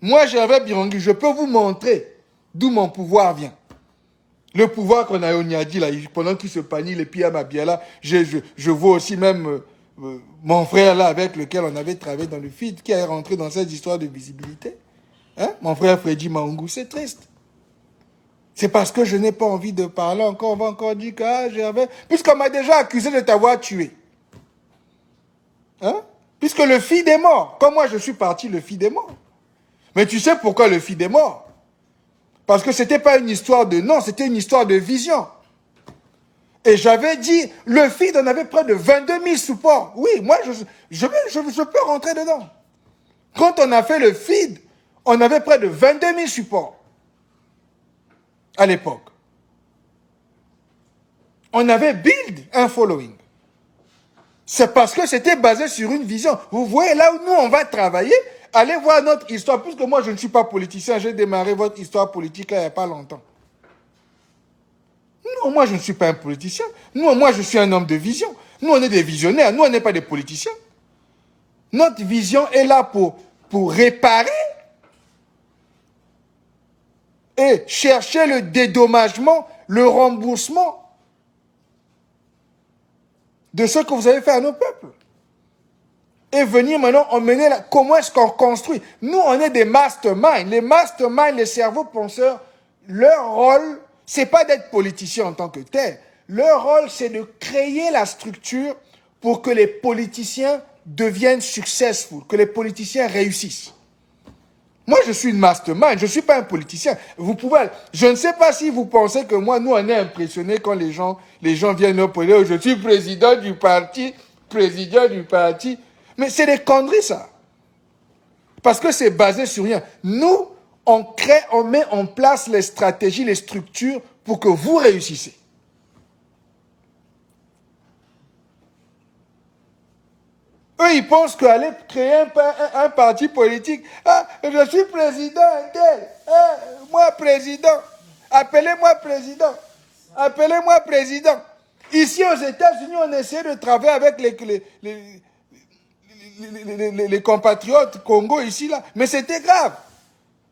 Moi, j'avais Birongi, je peux vous montrer d'où mon pouvoir vient. Le pouvoir qu'on a eu au Niadi, là, pendant qu'il se panie les pieds à Mabiala, je vois aussi même mon frère là, avec lequel on avait travaillé dans le FID, qui est rentré dans cette histoire de visibilité. Hein? Mon frère Freddy Maungu, c'est triste. C'est parce que je n'ai pas envie de parler encore. On va encore dire que j'avais... Puisqu'on m'a déjà accusé de t'avoir tué. Hein? Puisque le FID est mort. Comme moi je suis parti, le FID est mort. Mais tu sais pourquoi le FID est mort? Parce que c'était pas une histoire de nom, c'était une histoire de vision. Et j'avais dit, le FID en avait près de 22 000 supports. Oui, moi je peux rentrer dedans. Quand on a fait le FID, on avait près de 22 000 supports. À l'époque. On avait build un following. C'est parce que c'était basé sur une vision. Vous voyez, là où nous, on va travailler, allez voir notre histoire. Puisque moi, je ne suis pas politicien, j'ai démarré votre histoire politique là, il n'y a pas longtemps. Non, moi, je ne suis pas un politicien. Moi, je suis un homme de vision. Nous, on est des visionnaires. Nous, on n'est pas des politiciens. Notre vision est là pour réparer et chercher le dédommagement, le remboursement de ce que vous avez fait à nos peuples. Et venir maintenant emmener comment est-ce qu'on construit. Nous, on est des masterminds. Les masterminds, les cerveaux penseurs, leur rôle, c'est pas d'être politicien en tant que tel. Leur rôle, c'est de créer la structure pour que les politiciens deviennent successful, que les politiciens réussissent. Moi, je suis une mastermind, je ne suis pas un politicien. Vous pouvez, je ne sais pas si vous pensez que moi, nous, on est impressionnés quand les gens viennent nous parler, je suis président du parti. Mais c'est des conneries, ça. Parce que c'est basé sur rien. Nous, on met en place les stratégies, les structures pour que vous réussissez. Eux, ils pensent qu'aller créer un parti politique, je suis président, tel, moi président, appelez-moi président, appelez-moi président. Ici aux États-Unis, on essaie de travailler avec les compatriotes Congo ici, là, mais c'était grave.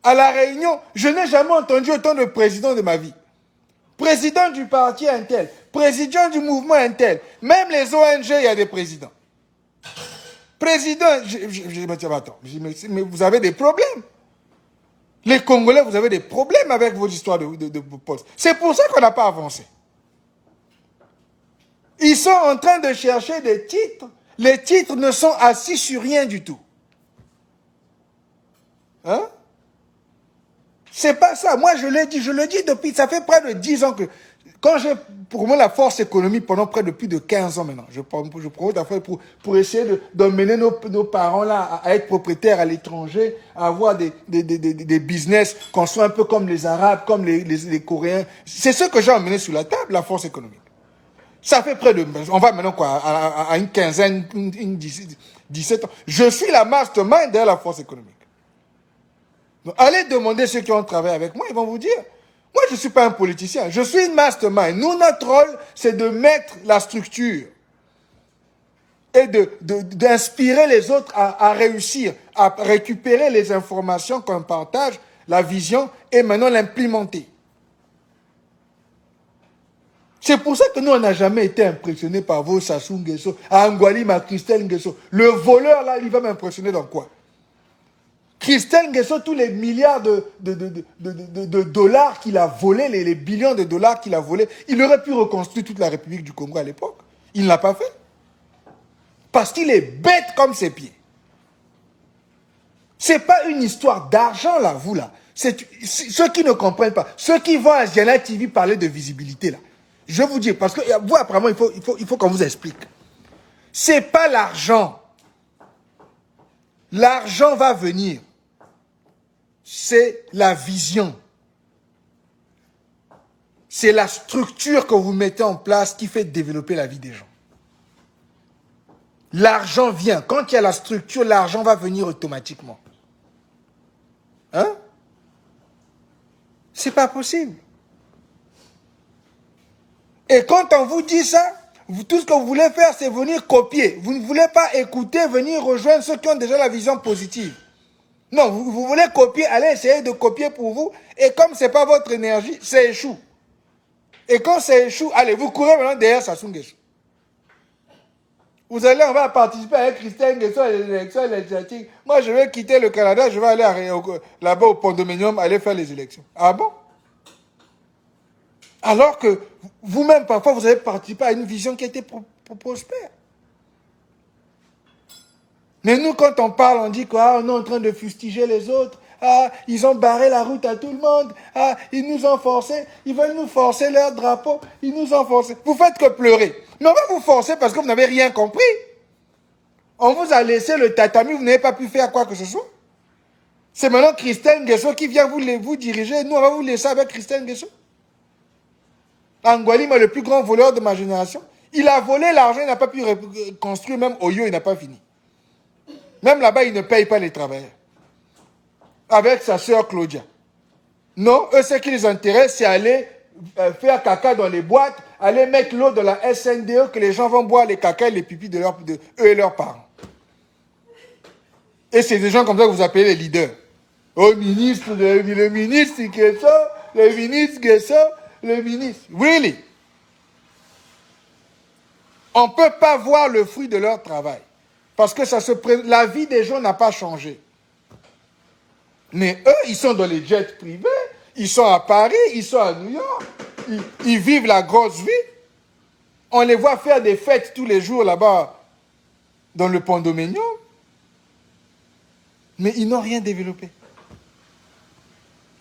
À la Réunion, je n'ai jamais entendu autant de présidents de ma vie. Président du parti Intel, président du mouvement Intel, même les ONG, il y a des présidents. Président, je me dis, attends, mais vous avez des problèmes. Les Congolais, vous avez des problèmes avec vos histoires de postes. C'est pour ça qu'on n'a pas avancé. Ils sont en train de chercher des titres. Les titres ne sont assis sur rien du tout. Hein? C'est pas ça. Moi, je le dis depuis, ça fait près de 10 ans que... Quand j'ai, pour moi, la force économique pendant près de plus de 15 ans maintenant, je propose d'affaires pour essayer d'emmener nos parents là à être propriétaires à l'étranger, à avoir des business, qu'on soit un peu comme les Arabes, comme les Coréens. C'est ce que j'ai emmené sur la table, la force économique. Ça fait près de, on va maintenant quoi, à une quinzaine, 17 ans. Je suis la mastermind derrière la force économique. Donc, allez demander ceux qui ont travaillé avec moi, ils vont vous dire. Moi, je ne suis pas un politicien, je suis une mastermind. Nous, notre rôle, c'est de mettre la structure et d'inspirer les autres à réussir, à récupérer les informations qu'on partage, la vision, et maintenant l'implémenter. C'est pour ça que nous, on n'a jamais été impressionnés par vos Sassou Nguesso, Angwali, ma Christelle Nguesso. Le voleur, là, il va m'impressionner dans quoi? Christelle Nguesso, tous les milliards de dollars qu'il a volés, les billions de dollars qu'il a volés, il aurait pu reconstruire toute la République du Congo à l'époque. Il ne l'a pas fait. Parce qu'il est bête comme ses pieds. Ce n'est pas une histoire d'argent, là, vous, là. C'est ceux qui ne comprennent pas. Ceux qui vont à Ziana TV parler de visibilité, là. Je vous dis, parce que vous, apparemment, il faut qu'on vous explique. Ce n'est pas l'argent. L'argent va venir. C'est la vision. C'est la structure que vous mettez en place qui fait développer la vie des gens. L'argent vient. Quand il y a la structure, l'argent va venir automatiquement. Hein? C'est pas possible. Et quand on vous dit ça, tout ce que vous voulez faire, c'est venir copier. Vous ne voulez pas écouter, venir rejoindre ceux qui ont déjà la vision positive. Non, vous voulez copier, allez essayer de copier pour vous. Et comme ce n'est pas votre énergie, ça échoue. Et quand ça échoue, allez, vous courez maintenant derrière Sassou Nguesso. Vous allez, on va participer avec Christine Nguesso à l'élection législative. Moi, je vais quitter le Canada, je vais aller là-bas au Pont-Dominium, aller faire les élections. Ah bon? Alors que vous-même, parfois, vous avez participé à une vision qui était prospère. Mais nous, quand on parle, on dit qu'on est en train de fustiger les autres. Ah, ils ont barré la route à tout le monde. Ah, ils nous ont forcés. Ils veulent nous forcer leur drapeau. Ils nous ont forcés. Vous faites que pleurer. Mais on va vous forcer parce que vous n'avez rien compris. On vous a laissé le tatami, vous n'avez pas pu faire quoi que ce soit. C'est maintenant Christine Nguesso qui vient vous diriger. Nous, on va vous laisser avec Christine Nguesso. Angwalima, le plus grand voleur de ma génération. Il a volé l'argent, il n'a pas pu construire. Même Oyo, il n'a pas fini. Même là-bas, il ne paye pas les travailleurs. Avec sa sœur Claudia. Non, eux, ce qui les intéresse, c'est aller faire caca dans les boîtes, aller mettre l'eau dans la SNDE, que les gens vont boire les caca et les pipis de eux et leurs parents. Et c'est des gens comme ça que vous appelez les leaders. Oh, ministre, le ministre Nguesso, le ministre Nguesso, le ministre. Really? On ne peut pas voir le fruit de leur travail. Parce que la vie des gens n'a pas changé. Mais eux, ils sont dans les jets privés, ils sont à Paris, ils sont à New York, ils vivent la grosse vie. On les voit faire des fêtes tous les jours là-bas, dans le Pont-Dominium. Mais ils n'ont rien développé.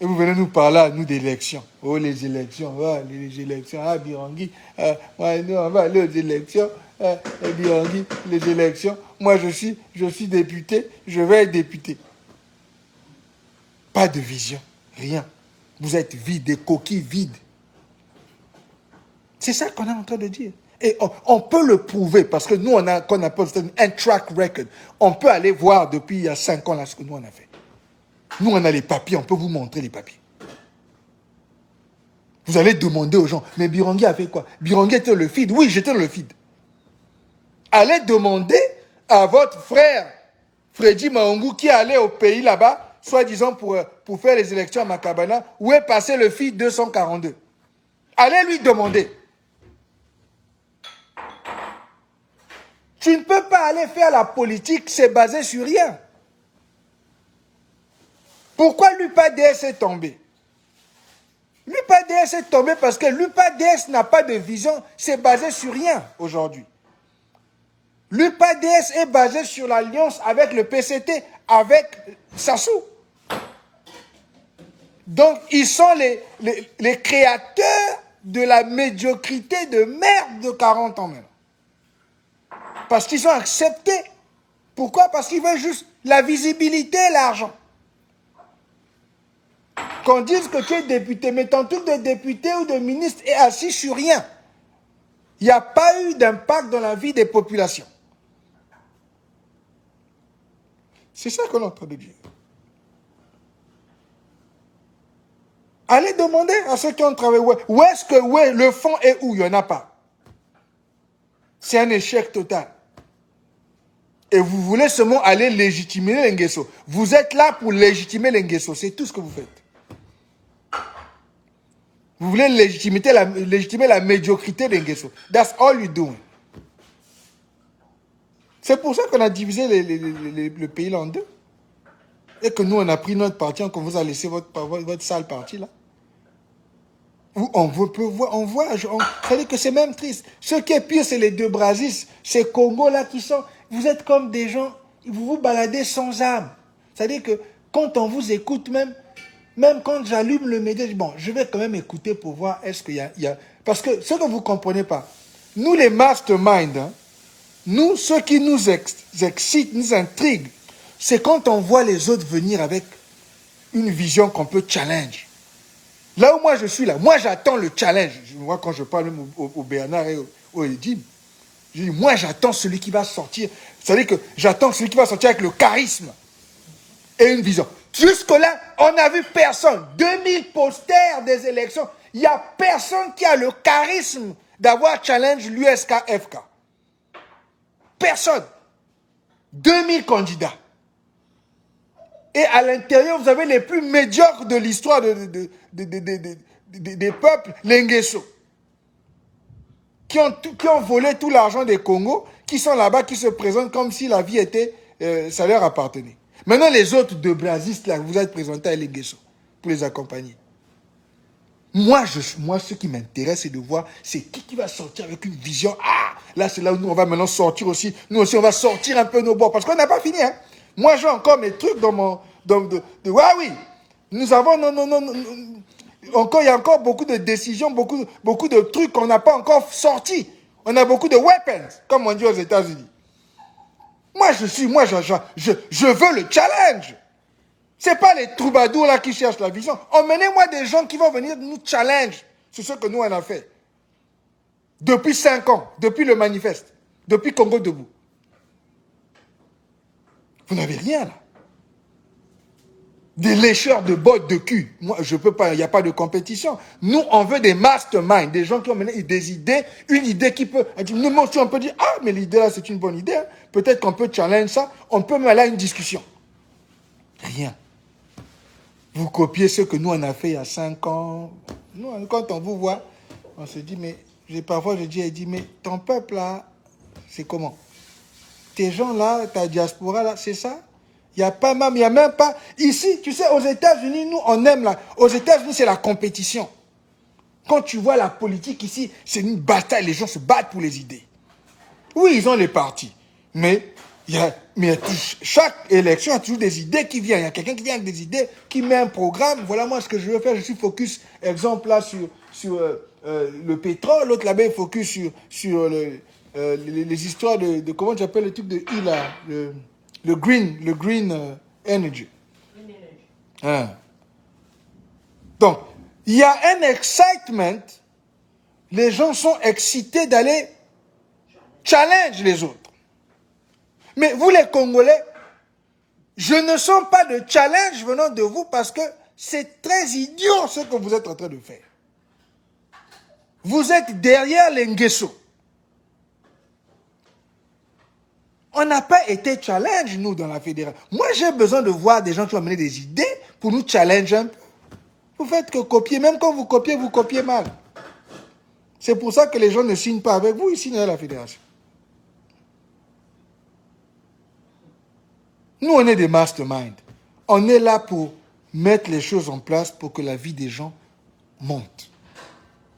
Et vous venez nous parler à nous d'élections. Oh, les élections, les élections, ah, Birangui, nous, on va aller aux élections, Birangui, les élections. Moi, je suis député, je vais être député. Pas de vision, rien. Vous êtes vide, des coquilles vides. C'est ça qu'on est en train de dire. Et on peut le prouver parce que nous, on a qu'on appelle un track record. On peut aller voir depuis il y a 5 ans là ce que nous on a fait. Nous, on a les papiers, on peut vous montrer les papiers. Vous allez demander aux gens, mais Birangui a fait quoi? Birangui était le feed. Oui, j'étais le feed. Allez demander à votre frère, Freddy Maungu, qui allait au pays là-bas, soi-disant pour faire les élections à Makabana, où est passé le feed 242. Allez lui demander. Tu ne peux pas aller faire la politique, c'est basé sur rien. Pourquoi l'UPADS est tombé? L'UPADS est tombé parce que l'UPADS n'a pas de vision, c'est basé sur rien aujourd'hui. L'UPADS est basé sur l'alliance avec le PCT, avec Sassou. Donc, ils sont les créateurs de la médiocrité de merde de 40 ans même. Parce qu'ils ont accepté. Pourquoi? Parce qu'ils veulent juste la visibilité et l'argent. Qu'on dise que tu es député, mais ton truc de député ou de ministre est assis sur rien. Il n'y a pas eu d'impact dans la vie des populations. C'est ça qu'on est en train de dire. Allez demander à ceux qui ont travaillé. Où est-ce que le fond est où? Il n'y en a pas. C'est un échec total. Et vous voulez seulement aller légitimer l'Nguesso. Vous êtes là pour légitimer l'Nguesso. C'est tout ce que vous faites. Vous voulez légitimer la médiocrité d'Nguesso. That's all you're doing. C'est pour ça qu'on a divisé le pays en deux. Et que nous, on a pris notre parti, qu'on vous a laissé votre sale parti là. On voit, ça veut dire que c'est même triste. Ce qui est pire, c'est les deux Brazzis, ces Congos-là qui sont... Vous êtes comme des gens, vous vous baladez sans âme. C'est-à-dire que quand on vous écoute, même quand j'allume le média, je dis, bon, je vais quand même écouter pour voir est-ce qu'il y a... Parce que ce que vous ne comprenez pas, nous les masterminds, hein, nous, ce qui nous excite, nous intrigue, c'est quand on voit les autres venir avec une vision qu'on peut challenge. Là où moi je suis là, moi j'attends le challenge. Moi quand je parle même au Bernard et au Edim, je dis moi j'attends celui qui va sortir. C'est-à-dire que j'attends celui qui va sortir avec le charisme et une vision. Jusque-là, on n'a vu personne. 2000 posters des élections. Il n'y a personne qui a le charisme d'avoir challenge l'USK-FK. Personne. 2000 candidats. Et à l'intérieur, vous avez les plus médiocres de l'histoire des peuples, les Nguesso, qui ont volé tout l'argent des Congos, qui sont là-bas, qui se présentent comme si la vie était, ça leur appartenait. Maintenant, les autres de Brazzis, là, vous êtes présentés à les Nguesso pour les accompagner. Moi, ce qui m'intéresse, c'est de voir c'est qui va sortir avec une vision. Ah, là, c'est là où nous, on va maintenant sortir aussi. Nous aussi, on va sortir un peu nos bords. Parce qu'on n'a pas fini, hein. Moi, j'ai encore mes trucs dans mon... oui. Nous avons... Encore, il y a encore beaucoup de décisions, beaucoup de trucs qu'on n'a pas encore sortis. On a beaucoup de weapons, comme on dit aux États-Unis. Moi, je veux le challenge. C'est pas les troubadours là qui cherchent la vision. Emmenez-moi des gens qui vont venir nous challenge. C'est ce que nous, on a fait. Depuis 5 ans, depuis le manifeste, depuis Congo Debout. Vous n'avez rien là. Des lécheurs de bottes de cul. Moi, je peux pas, il n'y a pas de compétition. Nous, on veut des masterminds, des gens qui ont mené des idées, une idée qui peut... On peut dire, ah, mais l'idée là, c'est une bonne idée. Hein. Peut-être qu'on peut challenge ça. On peut même aller à une discussion. Rien. Vous copiez ce que nous, on a fait il y a 5 ans. Nous, quand on vous voit, on se dit, mais... Parfois, je dis, mais ton peuple là, c'est comment? Tes gens là, ta diaspora là, c'est ça? Il n'y a même pas... Ici, tu sais, aux États-Unis, nous, on aime là. Aux États-Unis, c'est la compétition. Quand tu vois la politique ici, c'est une bataille. Les gens se battent pour les idées. Oui, ils ont les partis. Mais chaque élection, il y a toujours des idées qui viennent. Il y a quelqu'un qui vient avec des idées, qui met un programme. Voilà, moi, ce que je veux faire. Je suis focus, exemple, là, sur le pétrole. L'autre, là-bas, focus sur les histoires de comment tu appelles le type de I, là, le green energy. Hein. Donc, il y a un excitement. Les gens sont excités d'aller challenge les autres. Mais vous, les Congolais, je ne sens pas de challenge venant de vous parce que c'est très idiot ce que vous êtes en train de faire. Vous êtes derrière les Nguesso. On n'a pas été challenge, nous, dans la fédération. Moi, j'ai besoin de voir des gens qui ont amené des idées pour nous challenger un peu. Vous faites que copier. Même quand vous copiez mal. C'est pour ça que les gens ne signent pas avec vous, ils signent à la fédération. Nous, on est des masterminds. On est là pour mettre les choses en place pour que la vie des gens monte.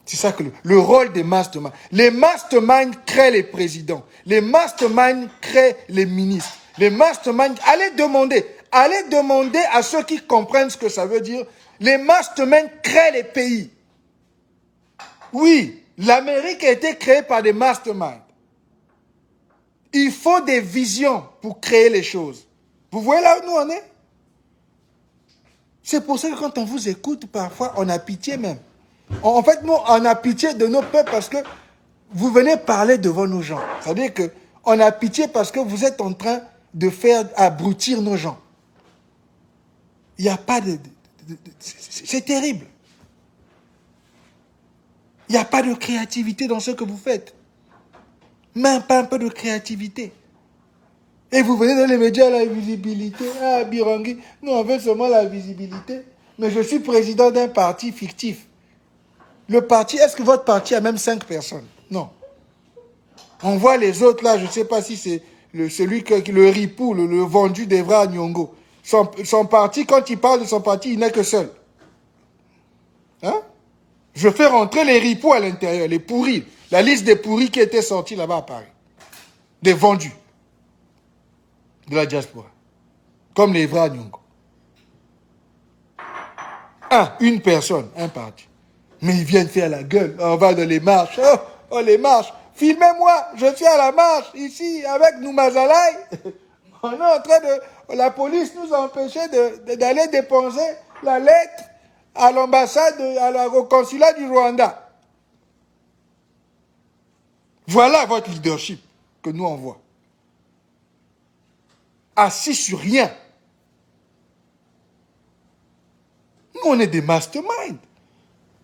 C'est ça que le rôle des masterminds. Les masterminds créent les présidents. Les masterminds créent les ministres. Les masterminds, allez demander à ceux qui comprennent ce que ça veut dire. Les masterminds créent les pays. Oui, l'Amérique a été créée par des masterminds. Il faut des visions pour créer les choses. Vous voyez là où nous on est? C'est pour ça que quand on vous écoute, parfois, on a pitié même. En fait, nous, on a pitié de nos peuples parce que vous venez parler devant nos gens. C'est-à-dire qu'on a pitié parce que vous êtes en train de faire abrutir nos gens. Il n'y a pas de... c'est terrible. Il n'y a pas de créativité dans ce que vous faites. Même pas un peu de créativité. Et vous venez dans les médias, la visibilité. Ah, Birangui, nous on veut seulement la visibilité. Mais je suis président d'un parti fictif. Le parti, est-ce que votre parti a même 5 personnes? Non. On voit les autres là, je ne sais pas si c'est celui le ripou, le vendu d'Evra Nyongo. Son parti, quand il parle de son parti, il n'est que seul. Hein? Je fais rentrer les ripoux à l'intérieur, les pourris. La liste des pourris qui était sortie là-bas à Paris. Des vendus de la diaspora. Comme les vrais Nyongo. Une personne, un parti. Mais ils viennent faire la gueule. On va dans les marches. Oh, les marches. Filmez-moi, je suis à la marche, ici, avec Noumazalaï. On est en train de... La police nous a empêchés d'aller déposer la lettre à l'ambassade, au consulat du Rwanda. Voilà votre leadership que nous envoie. Assis sur rien. Nous, on est des masterminds.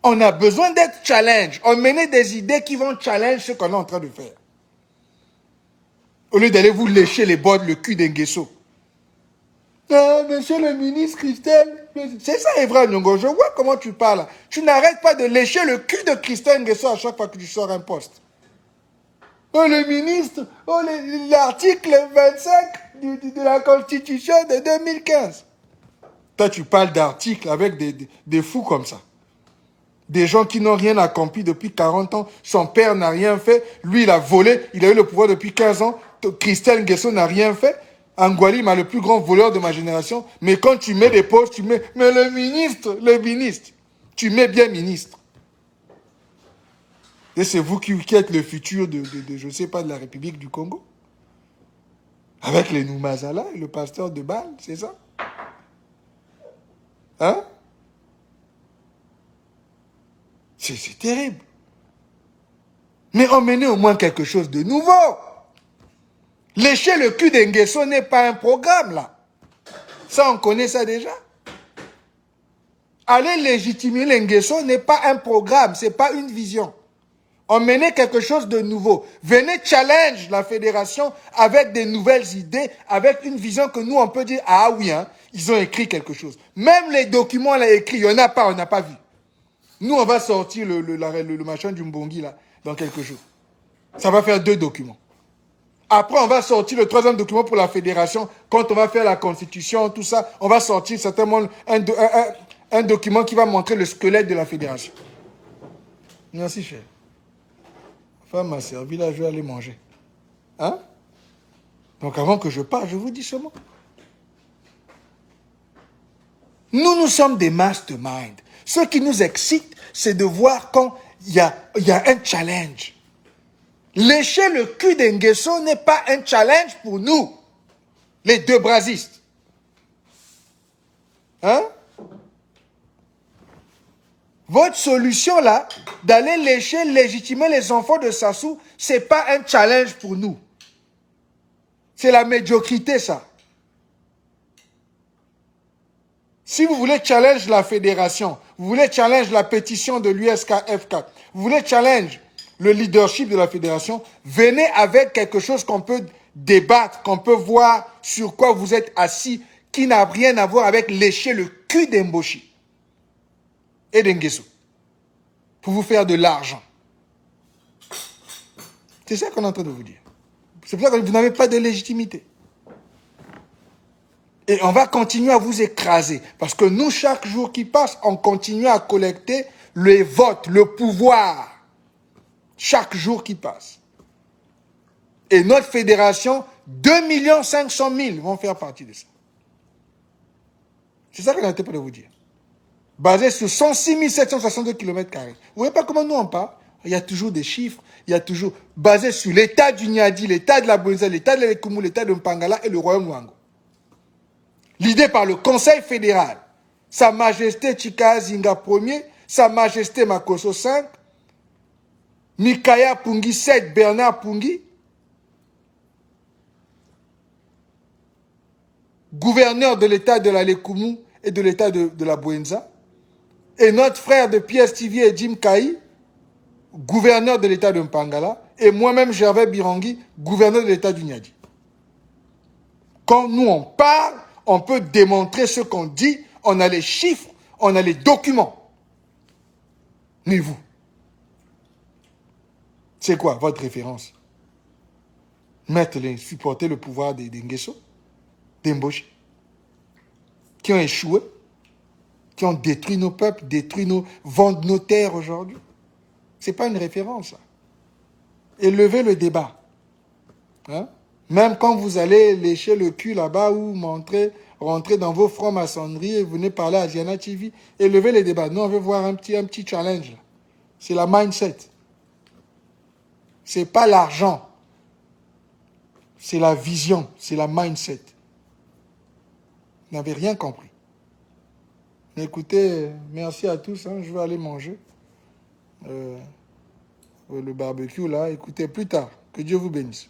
On a besoin d'être challenge. On menait des idées qui vont challenge ce qu'on est en train de faire. Au lieu d'aller vous lécher les bords, le cul d'Ngeso. Monsieur le ministre Christelle, c'est ça Evra Nyongo, je vois comment tu parles. Tu n'arrêtes pas de lécher le cul de Christelle Ngeso à chaque fois que tu sors un poste. Oh le ministre, oh l'article 25 de la Constitution de 2015. Toi tu parles d'articles avec des fous comme ça. Des gens qui n'ont rien accompli depuis 40 ans. Son père n'a rien fait. Lui, il a volé. Il a eu le pouvoir depuis 15 ans. Christelle Ngeso n'a rien fait. Angualim, le plus grand voleur de ma génération. Mais quand tu mets des postes, tu mets... Mais le ministre. Tu mets bien ministre. Et c'est vous qui êtes le futur de je ne sais pas, de la République du Congo. Avec les Noumazala et le pasteur de Bâle, c'est ça? Hein? C'est terrible. Mais emmenez au moins quelque chose de nouveau. Lécher le cul d'Ngeso n'est pas un programme, là. Ça, on connaît ça déjà. Aller légitimer l'Ngeso n'est pas un programme, c'est pas une vision. Emmenez quelque chose de nouveau. Venez challenge la fédération avec des nouvelles idées, avec une vision que nous, on peut dire, ah oui, hein, ils ont écrit quelque chose. Même les documents, là, écrits, il n'y en a pas, on n'a pas vu. Nous, on va sortir le machin du Mbongi, là, dans quelques jours. Ça va faire 2 documents. Après, on va sortir le 3e document pour la fédération. Quand on va faire la constitution, tout ça, on va sortir certainement un document qui va montrer le squelette de la fédération. Merci, cher. La femme m'a servi, là, je vais aller manger. Hein? Donc, avant que je parte, je vous dis ce mot. Nous sommes des masterminds. Ce qui nous excite, c'est de voir quand il y a un challenge. Lécher le cul d'Ngeso n'est pas un challenge pour nous, les deux brasistes. Hein? Votre solution là, d'aller lécher, légitimer les enfants de Sassou, c'est pas un challenge pour nous. C'est la médiocrité, ça. Si vous voulez challenge la fédération, vous voulez challenge la pétition de l'USKF4, vous voulez challenge le leadership de la fédération, venez avec quelque chose qu'on peut débattre, qu'on peut voir sur quoi vous êtes assis, qui n'a rien à voir avec lécher le cul d'Mboshi et d'Ngeso pour vous faire de l'argent. C'est ça qu'on est en train de vous dire. C'est pour ça que vous n'avez pas de légitimité. Et on va continuer à vous écraser. Parce que nous, chaque jour qui passe, on continue à collecter les votes, le pouvoir. Chaque jour qui passe. Et notre fédération, 2 500 000 vont faire partie de ça. C'est ça qu'on n'arrête pas de vous dire. Basé sur 106 762 km². Vous voyez pas comment nous on parle? Il y a toujours des chiffres, il y a toujours... Basé sur l'état du Niadi, l'état de la Bonza, l'état de l'Elekumu, l'état de Mpangala et le royaume Luango. L'idée par le Conseil fédéral. Sa Majesté Chika Zinga Ier, Sa Majesté Makoso V, Mikaya Pungi 7, Bernard Pungi, gouverneur de l'état de la Lekumu et de l'état de la Bouenza, et notre frère de Pierre Stivier et Jim Kai, gouverneur de l'état de Mpangala, et moi-même Gervais Birangi, gouverneur de l'état du Niadi. Quand nous on parle, on peut démontrer ce qu'on dit, on a les chiffres, on a les documents. Mais vous, c'est quoi votre référence? Supporter le pouvoir des Ngeso, des Mboshi, qui ont échoué. qui ont détruit nos peuples, vendent nos terres aujourd'hui. Ce n'est pas une référence, ça. Élevez le débat. Hein? Même quand vous allez lécher le cul là-bas ou rentrer dans vos francs-maçonneries et venez parler à Diana TV, élevez le débat. Nous, on veut voir un petit challenge. C'est la mindset. Ce n'est pas l'argent. C'est la vision, c'est la mindset. Vous n'avez rien compris. Mais écoutez, merci à tous. Hein, je vais aller manger. Le barbecue là, écoutez plus tard. Que Dieu vous bénisse.